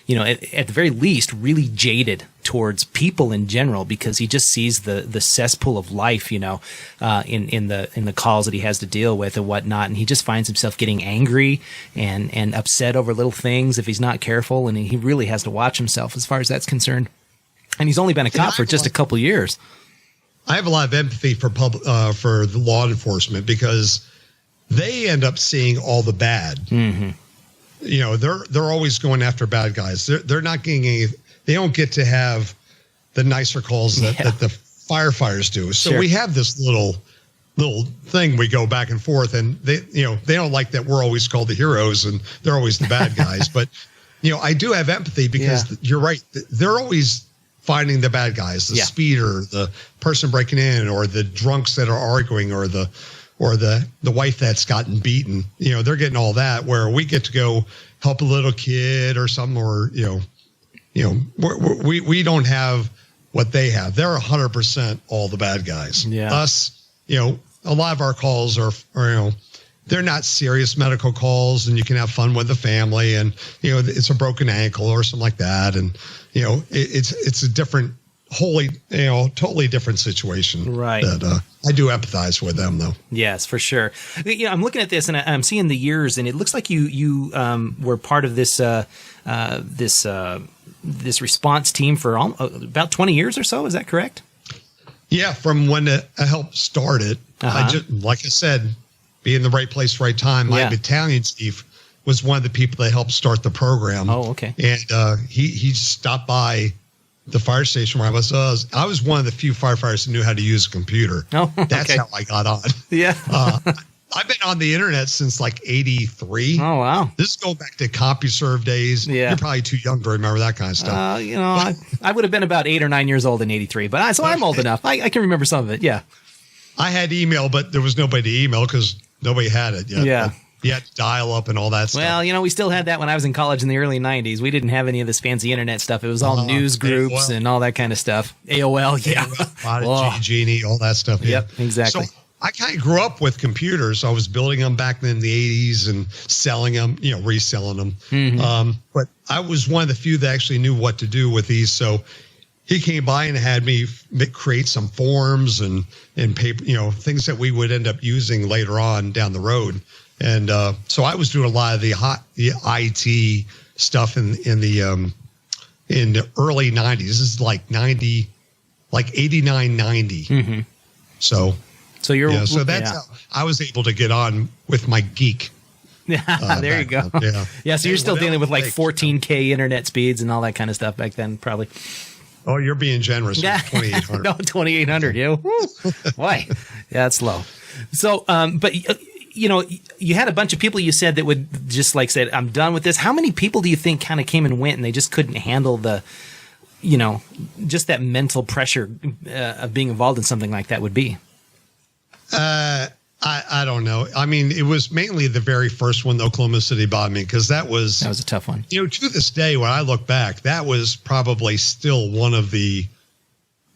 at the very least, really jaded towards people in general, because he just sees the cesspool of life, in the calls that he has to deal with and whatnot. And he just finds himself getting angry and upset over little things if he's not careful. And he really has to watch himself as far as that's concerned. And he's only been a cop for just a couple years. I have a lot of empathy for the law enforcement, because they end up seeing all the bad. Mm-hmm. You know, they're always going after bad guys. They're not getting any. They don't get to have the nicer calls that the firefighters do. So we have this little thing we go back and forth, and they don't like that we're always called the heroes and they're always the bad guys. But I do have empathy because you're right. They're always finding the bad guys, the speeder, the person breaking in, or the drunks that are arguing, or the wife that's gotten beaten. They're getting all that, where we get to go help a little kid or something, or we don't have what they have. They're 100% all the bad guys. Yeah. Us, a lot of our calls are they're not serious medical calls, and you can have fun with the family, and it's a broken ankle or something like that, and it's a different, totally different situation. Right. That I do empathize with them, though. Yes, for sure. I'm looking at this, and I'm seeing the years, and it looks like you were part of this this response team for about 20 years or so. Is that correct? Yeah, from when I helped start it. I just, like I said, be in the right place, right time. My battalion chief was one of the people that helped start the program. Oh, okay. And he stopped by the fire station where I was. I was one of the few firefighters who knew how to use a computer. Oh, okay. That's how I got on. Yeah. I've been on the internet since like 83. Oh, wow. This is going back to CompuServe days. Yeah. You're probably too young to remember that kind of stuff. I would have been about 8 or 9 years old in 83, but I'm old enough. I can remember some of it. Yeah. I had email, but there was nobody to email because nobody had it yet. Yeah. You had to dial up and all that stuff. Well, we still had that when I was in college in the early 90s. We didn't have any of this fancy internet stuff. It was all news groups and all that kind of stuff. AOL, yeah. Prodigy, Genie, all that stuff. Yeah. Yep, exactly. So I kind of grew up with computers. I was building them back in the 80s and selling them, reselling them. Mm-hmm. But I was one of the few that actually knew what to do with these. So he came by and had me create some forms and paper, things that we would end up using later on down the road. And so I was doing a lot of the IT stuff in the early 90s. This is like 89, 90. Mm-hmm. So you're so that's how I was able to get on with my geek. There you go. Yeah. So you're still dealing with like 14K internet speeds and all that kind of stuff back then, probably. Oh, you're being generous. Yeah. 2,800. No, 2,800. Yeah. Why? Yeah, that's low. So, but you had a bunch of people you said that would just said, I'm done with this. How many people do you think kind of came and went and they just couldn't handle the, just that mental pressure of being involved in something like that would be? I don't know. I mean, it was mainly the very first one, Oklahoma City bombing, because that was a tough one. To this day, when I look back, that was probably still one of the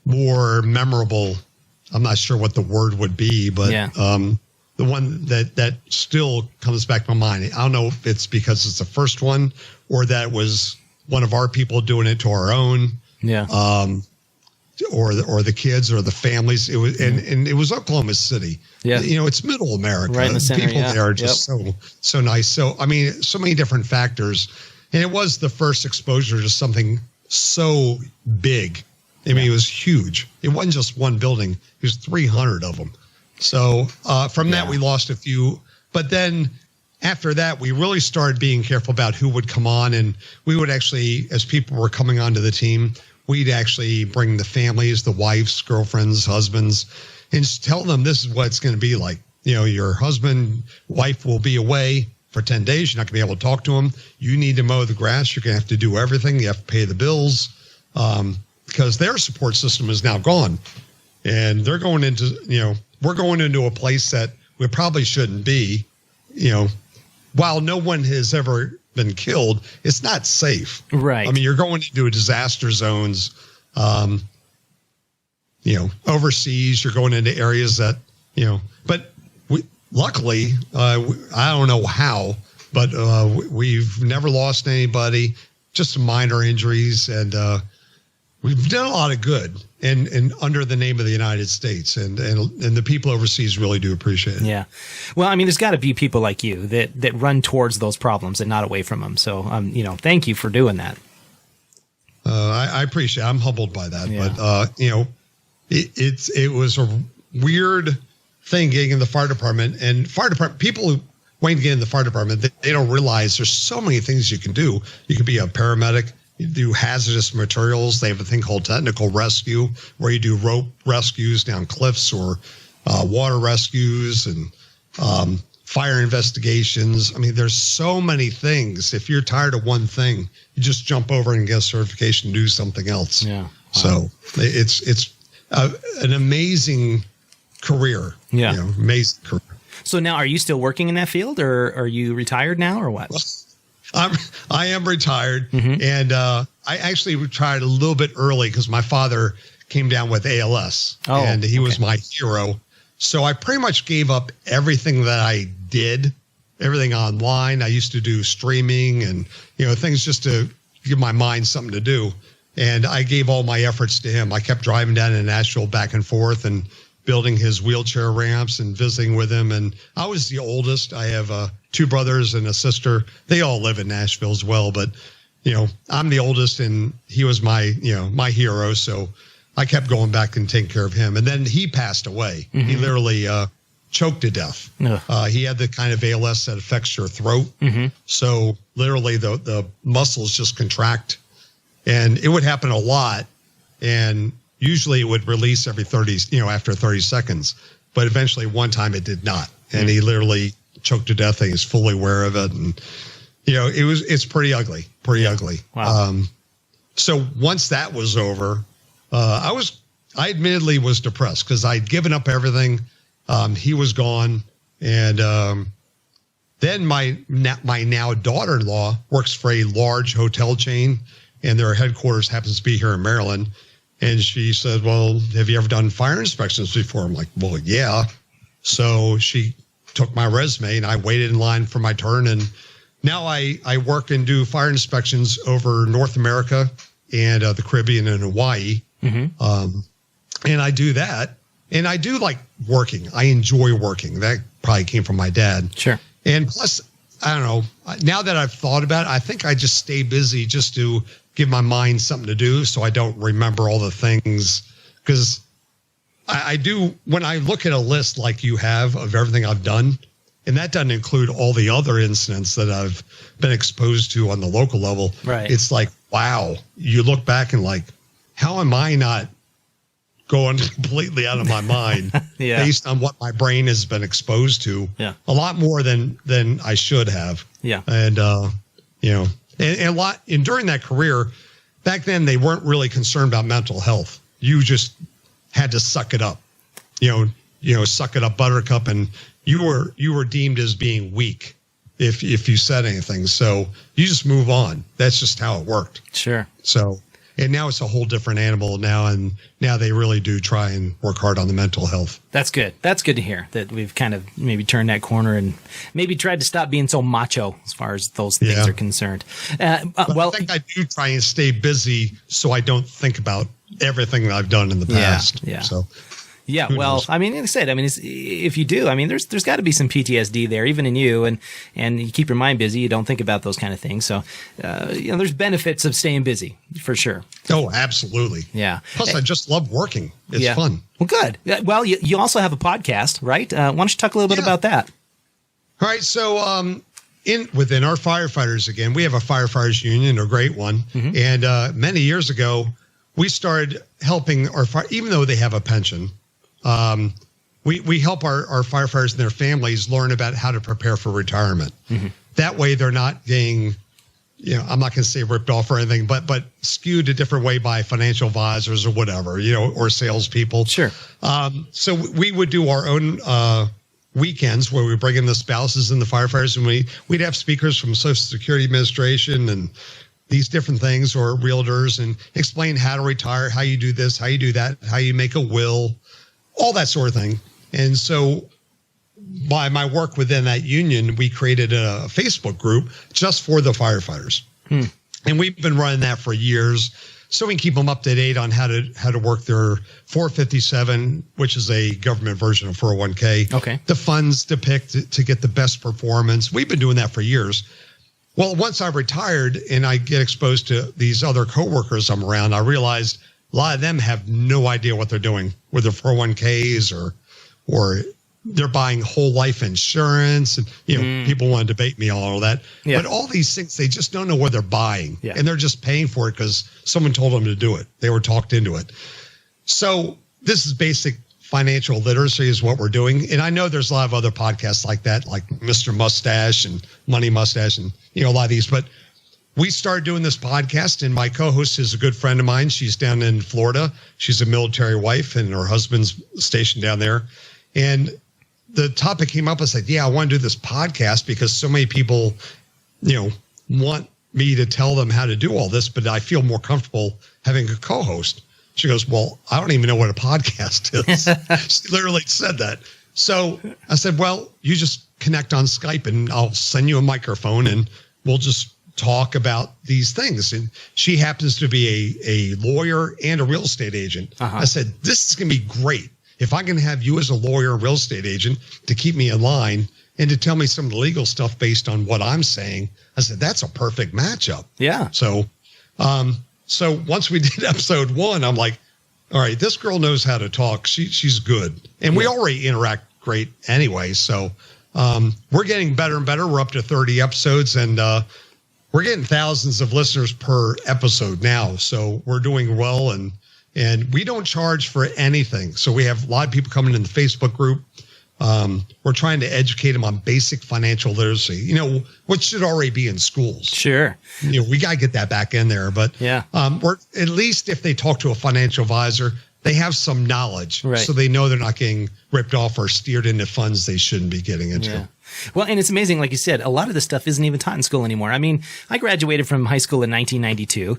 more memorable. I'm not sure what the word would be, but the one that still comes back to my mind. I don't know if it's because it's the first one or that was one of our people doing it to our own. Yeah. Or the kids or the families. It was and it was Oklahoma City. Yeah. It's middle America. Right in the center. People there are just so nice. So I mean, so many different factors. And it was the first exposure to something so big. I mean, it was huge. It wasn't just one building. It was 300 of them. So from that, we lost a few. But then after that, we really started being careful about who would come on. And we would actually, as people were coming onto the team, we'd actually bring the families, the wives, girlfriends, husbands, and just tell them this is what it's going to be like. Your wife will be away for 10 days. You're not going to be able to talk to them. You need to mow the grass. You're going to have to do everything. You have to pay the bills because their support system is now gone. And they're going into, we're going into a place that we probably shouldn't be. While no one has ever been killed, it's not safe. Right. I mean, you're going into disaster zones, overseas, you're going into areas that, but luckily, I don't know how, but we've never lost anybody, just some minor injuries. And we've done a lot of good and under the name of the United States, and the people overseas really do appreciate it. Yeah. Well, I mean, there's got to be people like you that run towards those problems and not away from them. So, thank you for doing that. I appreciate it. I'm humbled by that. Yeah. But, it was a weird thing getting in the fire department. And fire department people who wait to get in the fire department, they don't realize there's so many things you can do. You can be a paramedic. You do hazardous materials. They have a thing called technical rescue, where you do rope rescues down cliffs or water rescues and fire investigations. I mean, there's so many things. If you're tired of one thing, you just jump over and get a certification and do something else. Yeah. Wow. So it's an amazing career. Yeah. Amazing career. So now, are you still working in that field, or are you retired now, or what? I am retired, and I actually retired a little bit early because my father came down with ALS, and he was my hero. So I pretty much gave up everything that I did, everything online. I used to do streaming and things just to give my mind something to do, and I gave all my efforts to him. I kept driving down to Nashville back and forth and building his wheelchair ramps and visiting with him. And I was the oldest. I have 2 brothers and a sister. They all live in Nashville as well. But, I'm the oldest, and he was my hero. So I kept going back and taking care of him. And then he passed away. He literally choked to death. He had the kind of ALS that affects your throat. So literally the muscles just contract. And it would happen a lot. And usually it would release every 30, after 30 seconds, but eventually one time it did not. And he literally choked to death. He was fully aware of it. And, it's pretty ugly. Wow. So once that was over, I admittedly was depressed because I'd given up everything. He was gone. And, then my now daughter-in-law works for a large hotel chain, and their headquarters happens to be here in Maryland. And she said, well, have you ever done fire inspections before? I'm like, well, yeah. So she took my resume, and I waited in line for my turn. And now I work and do fire inspections over North America and the Caribbean and Hawaii. And I do that. And I do like working. I enjoy working. That probably came from my dad. Sure. And plus, I don't know, now that I've thought about it, I think I just stay busy just to give my mind something to do so I don't remember all the things. Because I do, when I look at a list like you have of everything I've done, and that doesn't include all the other incidents that I've been exposed to on the local level. Right. It's like, wow, you look back and like, how am I not going completely out of my mind based on what my brain has been exposed to? Yeah. A lot more than I should have. Yeah. And, and a lot, and during that career, back then they weren't really concerned about mental health. You just had to suck it up, suck it up, buttercup, and you were deemed as being weak if you said anything. So you just move on. That's just how it worked. Sure. So, and now it's a whole different animal now, and now they really do try and work hard on the mental health. That's good. That's good to hear that we've kind of maybe turned that corner and maybe tried to stop being so macho as far as those things are concerned. Well, I think I do try and stay busy so I don't think about everything that I've done in the past. Yeah. So. Yeah, well, I mean, like I said, if you do, there's got to be some PTSD there, even in you, and you keep your mind busy. You don't think about those kind of things. So, there's benefits of staying busy for sure. Oh, absolutely. Yeah. Plus, I just love working. It's fun. Well, good. Well, you also have a podcast, right? Why don't you talk a little bit about that? All right. So, within our firefighters, again, we have a firefighters union, a great one, and many years ago, we started helping even though they have a pension. We help our firefighters and their families learn about how to prepare for retirement. That way they're not getting, I'm not going to say ripped off or anything, but skewed a different way by financial advisors or whatever, or salespeople. Sure. So we would do our own weekends where we bring in the spouses and the firefighters, and we'd have speakers from Social Security Administration and these different things, or realtors, and explain how to retire, how you do this, how you do that, how you make a will, all that sort of thing. And so by my work within that union, we created a Facebook group just for the firefighters. And we've been running that for years, so we can keep them up to date on how to work their 457, which is a government version of 401k. Okay. The funds to pick to get the best performance. We've been doing that for years. Well, once I retired and I get exposed to these other coworkers I'm around, I realized a lot of them have no idea what they're doing with their 401ks or they're buying whole life insurance, and people want to debate me on all that. Yeah. But all these things, they just don't know what they're buying, and they're just paying for it because someone told them to do it. They were talked into it. So this is basic financial literacy is what we're doing. And I know there's a lot of other podcasts like that, like Mr. Mustache and Money Mustache and, a lot of these. But we started doing this podcast, and my co-host is a good friend of mine. She's down in Florida. She's a military wife, and her husband's stationed down there. And the topic came up. I said, I want to do this podcast because so many people, want me to tell them how to do all this, but I feel more comfortable having a co-host. She goes, well, I don't even know what a podcast is. She literally said that. So I said, well, you just connect on Skype and I'll send you a microphone and we'll just talk about these things. And she happens to be a lawyer and a real estate agent. I said, this is going to be great. If I can have you as a lawyer and real estate agent to keep me in line and to tell me some of the legal stuff based on what I'm saying, I said, that's a perfect matchup. Yeah. So once we did episode 1, I'm like, all right, this girl knows how to talk. She's good. And we already interact great anyway. So we're getting better and better. We're up to 30 episodes, and we're getting thousands of listeners per episode now. So we're doing well, and we don't charge for anything. So we have a lot of people coming in the Facebook group. We're trying to educate them on basic financial literacy, what should already be in schools. Sure. We got to get that back in there. But we're at least if they talk to a financial advisor, they have some knowledge. Right. So they know they're not getting ripped off or steered into funds they shouldn't be getting into. Yeah. Well, and it's amazing, like you said, a lot of this stuff isn't even taught in school anymore. I mean, I graduated from high school in 1992,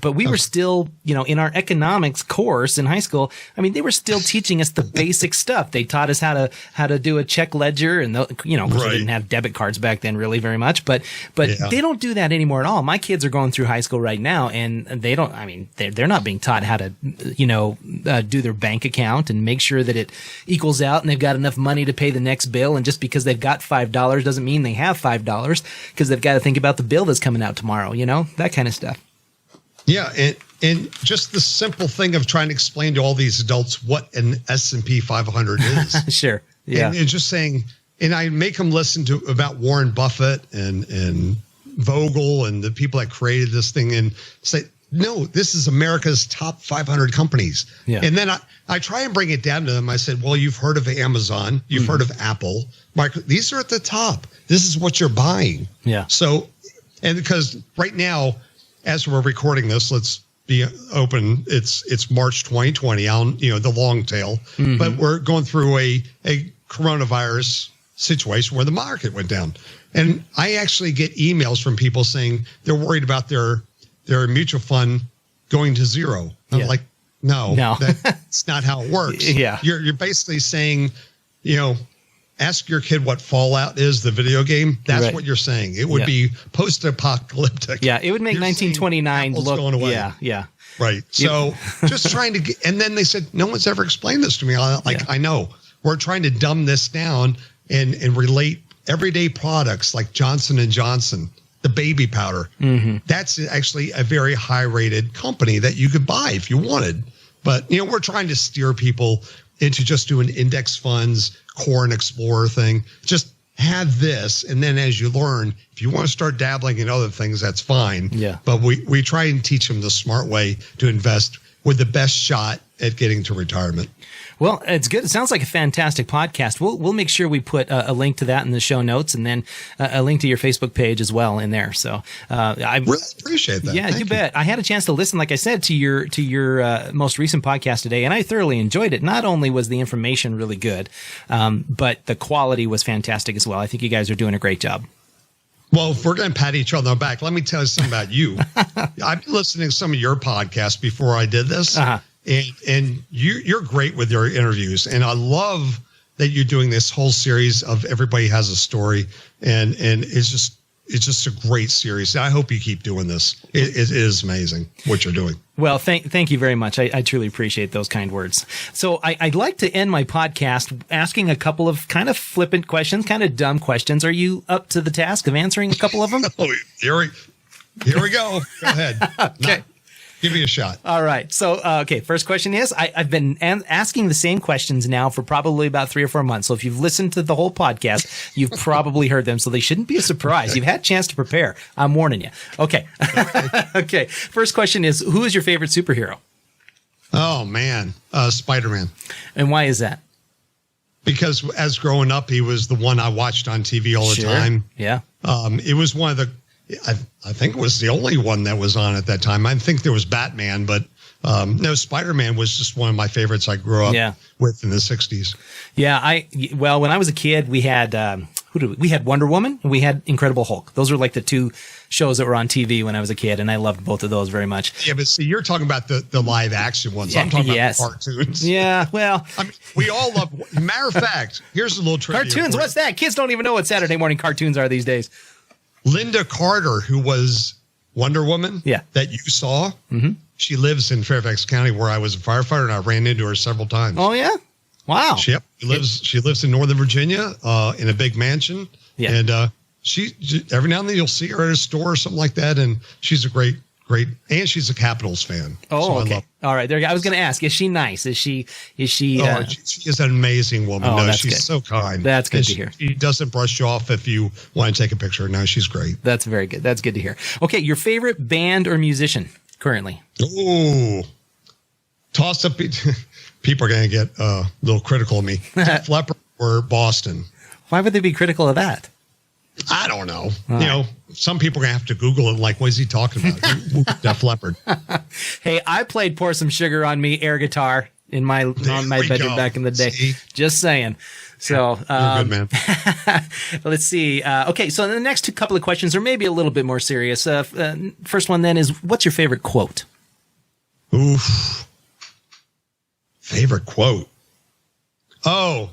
but we were still, in our economics course in high school, I mean, they were still teaching us the basic stuff. They taught us how to do a check ledger, and of course we didn't have debit cards back then really very much, but they don't do that anymore at all. My kids are going through high school right now, and they don't, I mean, they're not being taught how to, do their bank account and make sure that it equals out and they've got enough money to pay the next bill. And just because they've got $5 doesn't mean they have $5 because they've got to think about the bill that's coming out tomorrow, that kind of stuff. Yeah. And just the simple thing of trying to explain to all these adults what an S&P 500 is. Sure. Yeah. And just saying, and I make them listen to about Warren Buffett and Vogel and the people that created this thing and say, no, this is America's top 500 companies. Yeah. And then I try and bring it down to them. I said, well, you've heard of Amazon. You've heard of Apple. These are at the top. This is what you're buying. Yeah. So, and because right now, as we're recording this, let's be open. It's March 2020, the long tail. But we're going through a coronavirus situation where the market went down. And I actually get emails from people saying they're worried about their mutual fund going to zero. I'm like, no, that's not how it works. Yeah. You're basically saying, ask your kid what Fallout is, the video game. That's what you're saying. It would be post-apocalyptic. Yeah, it would make 1929 look going away. Yeah. Right. So just trying to get, and then they said, no one's ever explained this to me. I know. We're trying to dumb this down and relate everyday products like Johnson & Johnson, the baby powder. That's actually a very high-rated company that you could buy if you wanted. But, we're trying to steer people into just doing index funds, core and explorer thing. Just have this, and then as you learn, if you want to start dabbling in other things, that's fine. Yeah. But we try and teach them the smart way to invest with the best shot at getting to retirement. Well, it's good. It sounds like a fantastic podcast. We'll make sure we put a link to that in the show notes, and then a link to your Facebook page as well in there. So I really appreciate that. Yeah, you bet. I had a chance to listen, like I said, to your most recent podcast today, and I thoroughly enjoyed it. Not only was the information really good, but the quality was fantastic as well. I think you guys are doing a great job. Well, if we're going to pat each other on the back, let me tell you something about you. I've been listening to some of your podcasts before I did this. And you're great with your interviews, and I love that you're doing this whole series of Everybody Has a Story, and it's just a great series. I hope you keep doing this. It is amazing what you're doing. Well, thank you very much. I truly appreciate those kind words. So I'd like to end my podcast asking a couple of kind of flippant questions, kind of dumb questions. Are you up to the task of answering a couple of them? Here we go. Go ahead. Okay. Give me a shot. All right. So, okay. First question is, I've been asking the same questions now for probably about 3 or 4 months. So if you've listened to the whole podcast, you've probably heard them. So they shouldn't be a surprise. You've had a chance to prepare. I'm warning you. Okay. Okay. First question is, who is your favorite superhero? Oh, man. Spider-Man. And why is that? Because as growing up, he was the one I watched on TV all the time. Yeah. It was one of the, I think it was the only one that was on at that time. I think there was Batman, but no, Spider-Man was just one of my favorites I grew up with in the 60s. Yeah. Well, when I was a kid, we had, we had Wonder Woman and we had Incredible Hulk. Those were like the 2 shows that were on TV when I was a kid, and I loved both of those very much. Yeah, but see, you're talking about the live action ones. I'm talking about the cartoons. Yeah, well. I mean, we all love, matter of fact, here's a little trivia. Cartoons, what's that? Kids don't even know what Saturday morning cartoons are these days. Linda Carter, who was Wonder Woman that you saw, she lives in Fairfax County where I was a firefighter, and I ran into her several times. Oh, yeah? Wow. Yep. She lives in Northern Virginia in a big mansion. Yeah. And she every now and then you'll see her at a store or something like that, and she's a great, and she's a Capitals fan. Oh, so okay. All right. There. I was going to ask, is she nice? Is she? She is an amazing woman. Oh, no, that's she's good. so kind. That's good to hear. She doesn't brush you off if you want to take a picture. No, she's great. That's very good. That's good to hear. Okay, your favorite band or musician currently? Ooh, toss up. People are going to get a little critical of me. Def Leppard or Boston? Why would they be critical of that? I don't know. You know, some people are going to have to Google it. Like, what is he talking about? Def Leppard. Hey, I played Pour Some Sugar on Me air guitar on my bedroom back in the day. See? Just saying. So, you're good, man. Let's see. Okay, so the next couple of questions are maybe a little bit more serious. First one then is, what's your favorite quote? Oof. Favorite quote. Oh,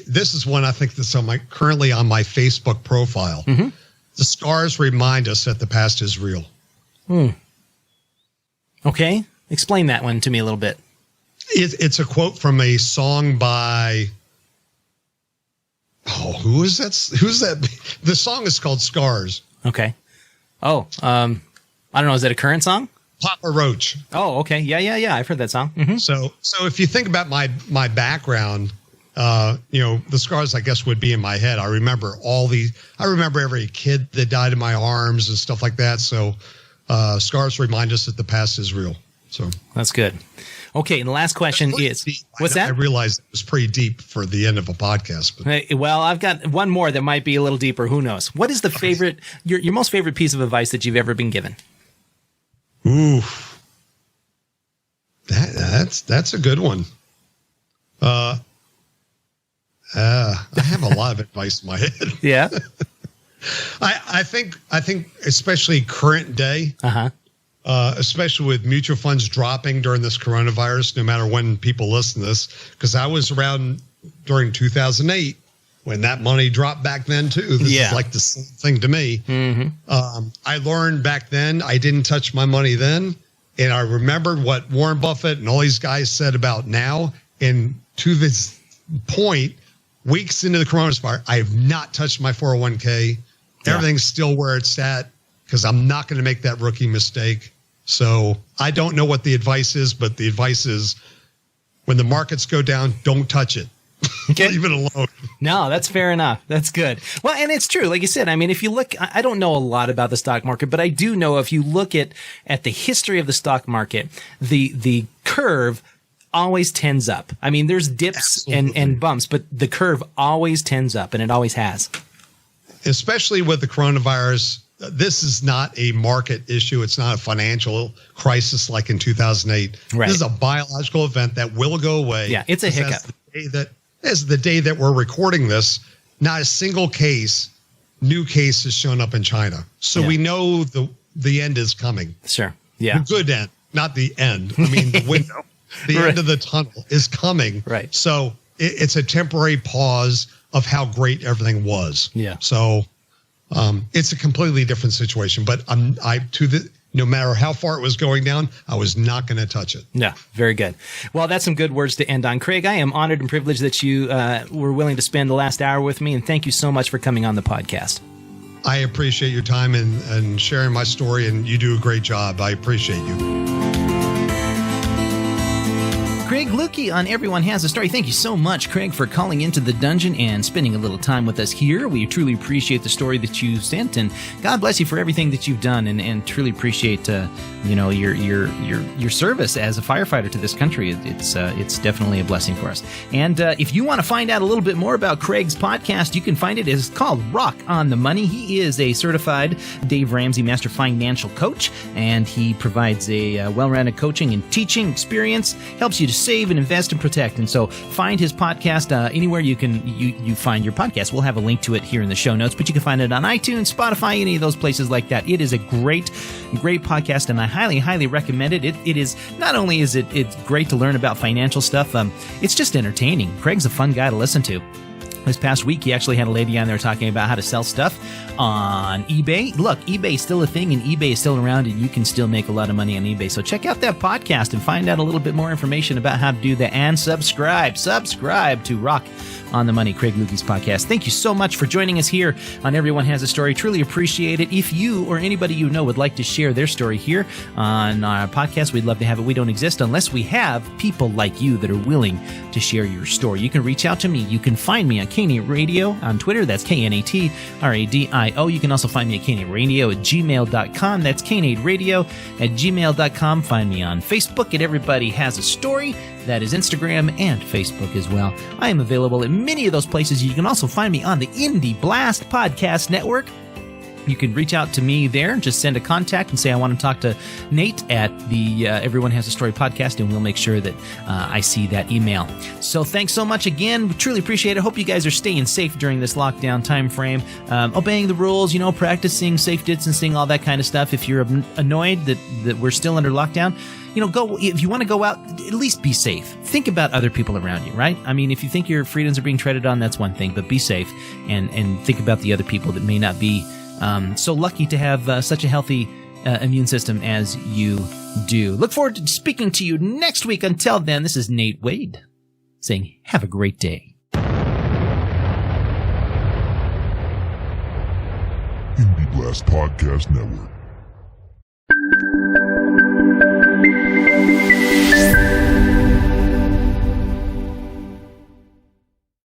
this is one I think that's currently on my Facebook profile. Mm-hmm. The scars remind us that the past is real. Okay. Explain that one to me a little bit. It's a quote from a song by, who is that? Who's that? The song is called Scars. Okay. Oh, I don't know. Is that a current song? Papa Roach. Oh, okay. Yeah. I've heard that song. Mm-hmm. So if you think about my background, the scars, I guess, would be in my head. I remember every kid that died in my arms and stuff like that. So, scars remind us that the past is real. So that's good. Okay. And the last question is, what's that? I realized it was pretty deep for the end of a podcast. But. Well, I've got one more that might be a little deeper. Who knows? What is the favorite, your most favorite piece of advice that you've ever been given? Ooh, that's a good one. I have a lot of advice in my head. Yeah. I think especially current day, especially with mutual funds dropping during this coronavirus, no matter when people listen to this, because I was around during 2008 when that money dropped back then too. This is like the same thing to me. Mm-hmm. I learned back then, I didn't touch my money then. And I remembered what Warren Buffett and all these guys said about now. And to this point, weeks into the coronavirus, I have not touched my 401k. Everything's still where it's at because I'm not going to make that rookie mistake. So I don't know what the advice is, but the advice is when the markets go down, don't touch it. Okay. Leave it alone. No, that's fair enough. That's good. Well, and it's true. Like you said, I mean, if you look, I don't know a lot about the stock market, but I do know if you look at the history of the stock market, the curve always tends up. I mean, there's dips and bumps, but the curve always tends up, and it always has. Especially with the coronavirus, this is not a market issue. It's not a financial crisis like in 2008. Right. This is a biological event that will go away. Yeah, it's a hiccup. As the day that we're recording this, not a single new case has shown up in China. So we know the end is coming. Sure. Yeah. The good end, not the end. I mean, the window. The end of the tunnel is coming. Right. So it's a temporary pause of how great everything was. Yeah. So it's a completely different situation. But no matter how far it was going down, I was not going to touch it. Yeah, very good. Well, that's some good words to end on. Craig, I am honored and privileged that you were willing to spend the last hour with me, and thank you so much for coming on the podcast. I appreciate your time and sharing my story, and you do a great job. I appreciate you. Craig Luecke on Everyone Has a Story. Thank you so much, Craig, for calling into the dungeon and spending a little time with us here. We truly appreciate the story that you sent, and God bless you for everything that you've done, and truly appreciate your service as a firefighter to this country. It's definitely a blessing for us. And if you want to find out a little bit more about Craig's podcast, you can find it. It's called Rock on the Money. He is a certified Dave Ramsey Master Financial Coach, and he provides a well-rounded coaching and teaching experience, helps you to save and invest and protect. And so find his podcast anywhere you find your podcast. We'll have a link to it here in the show notes, but you can find it on iTunes, Spotify, any of those places like that. It is a great podcast, and I highly recommend it. It is not only is it's great to learn about financial stuff, it's just entertaining. Craig's a fun guy to listen to. This past week, he actually had a lady on there talking about how to sell stuff on eBay. Look, eBay is still a thing, and eBay is still around, and you can still make a lot of money on eBay. So check out that podcast and find out a little bit more information about how to do that, and subscribe to Rock on the Money, Craig Luecke's podcast. Thank you so much for joining us here on Everyone Has a Story. Truly appreciate it. If you or anybody you know would like to share their story here on our podcast, we'd love to have it. We don't exist unless we have people like you that are willing to share your story. You can reach out to me. You can find me on KNATE Radio on Twitter. That's KNATRADIO. You can also find me at KNATERadio@gmail.com. That's KNATERadio@gmail.com. Find me on Facebook at Everybody Has a Story. That is Instagram and Facebook as well. I am available at many of those places. You can also find me on the Indie Blast Podcast Network. You can reach out to me there. Just send a contact and say, I want to talk to Nate at the Everyone Has a Story podcast, and we'll make sure that I see that email. So thanks so much again. We truly appreciate it. Hope you guys are staying safe during this lockdown time frame, obeying the rules, practicing safe distancing, all that kind of stuff. If you're annoyed that we're still under lockdown, go, if you want to go out, at least be safe. Think about other people around you, right? I mean, if you think your freedoms are being treaded on, that's one thing, but be safe and think about the other people that may not be so lucky to have such a healthy immune system as you do. Look forward to speaking to you next week. Until then, this is Nate Wade saying, have a great day. Indie Blast Podcast Network.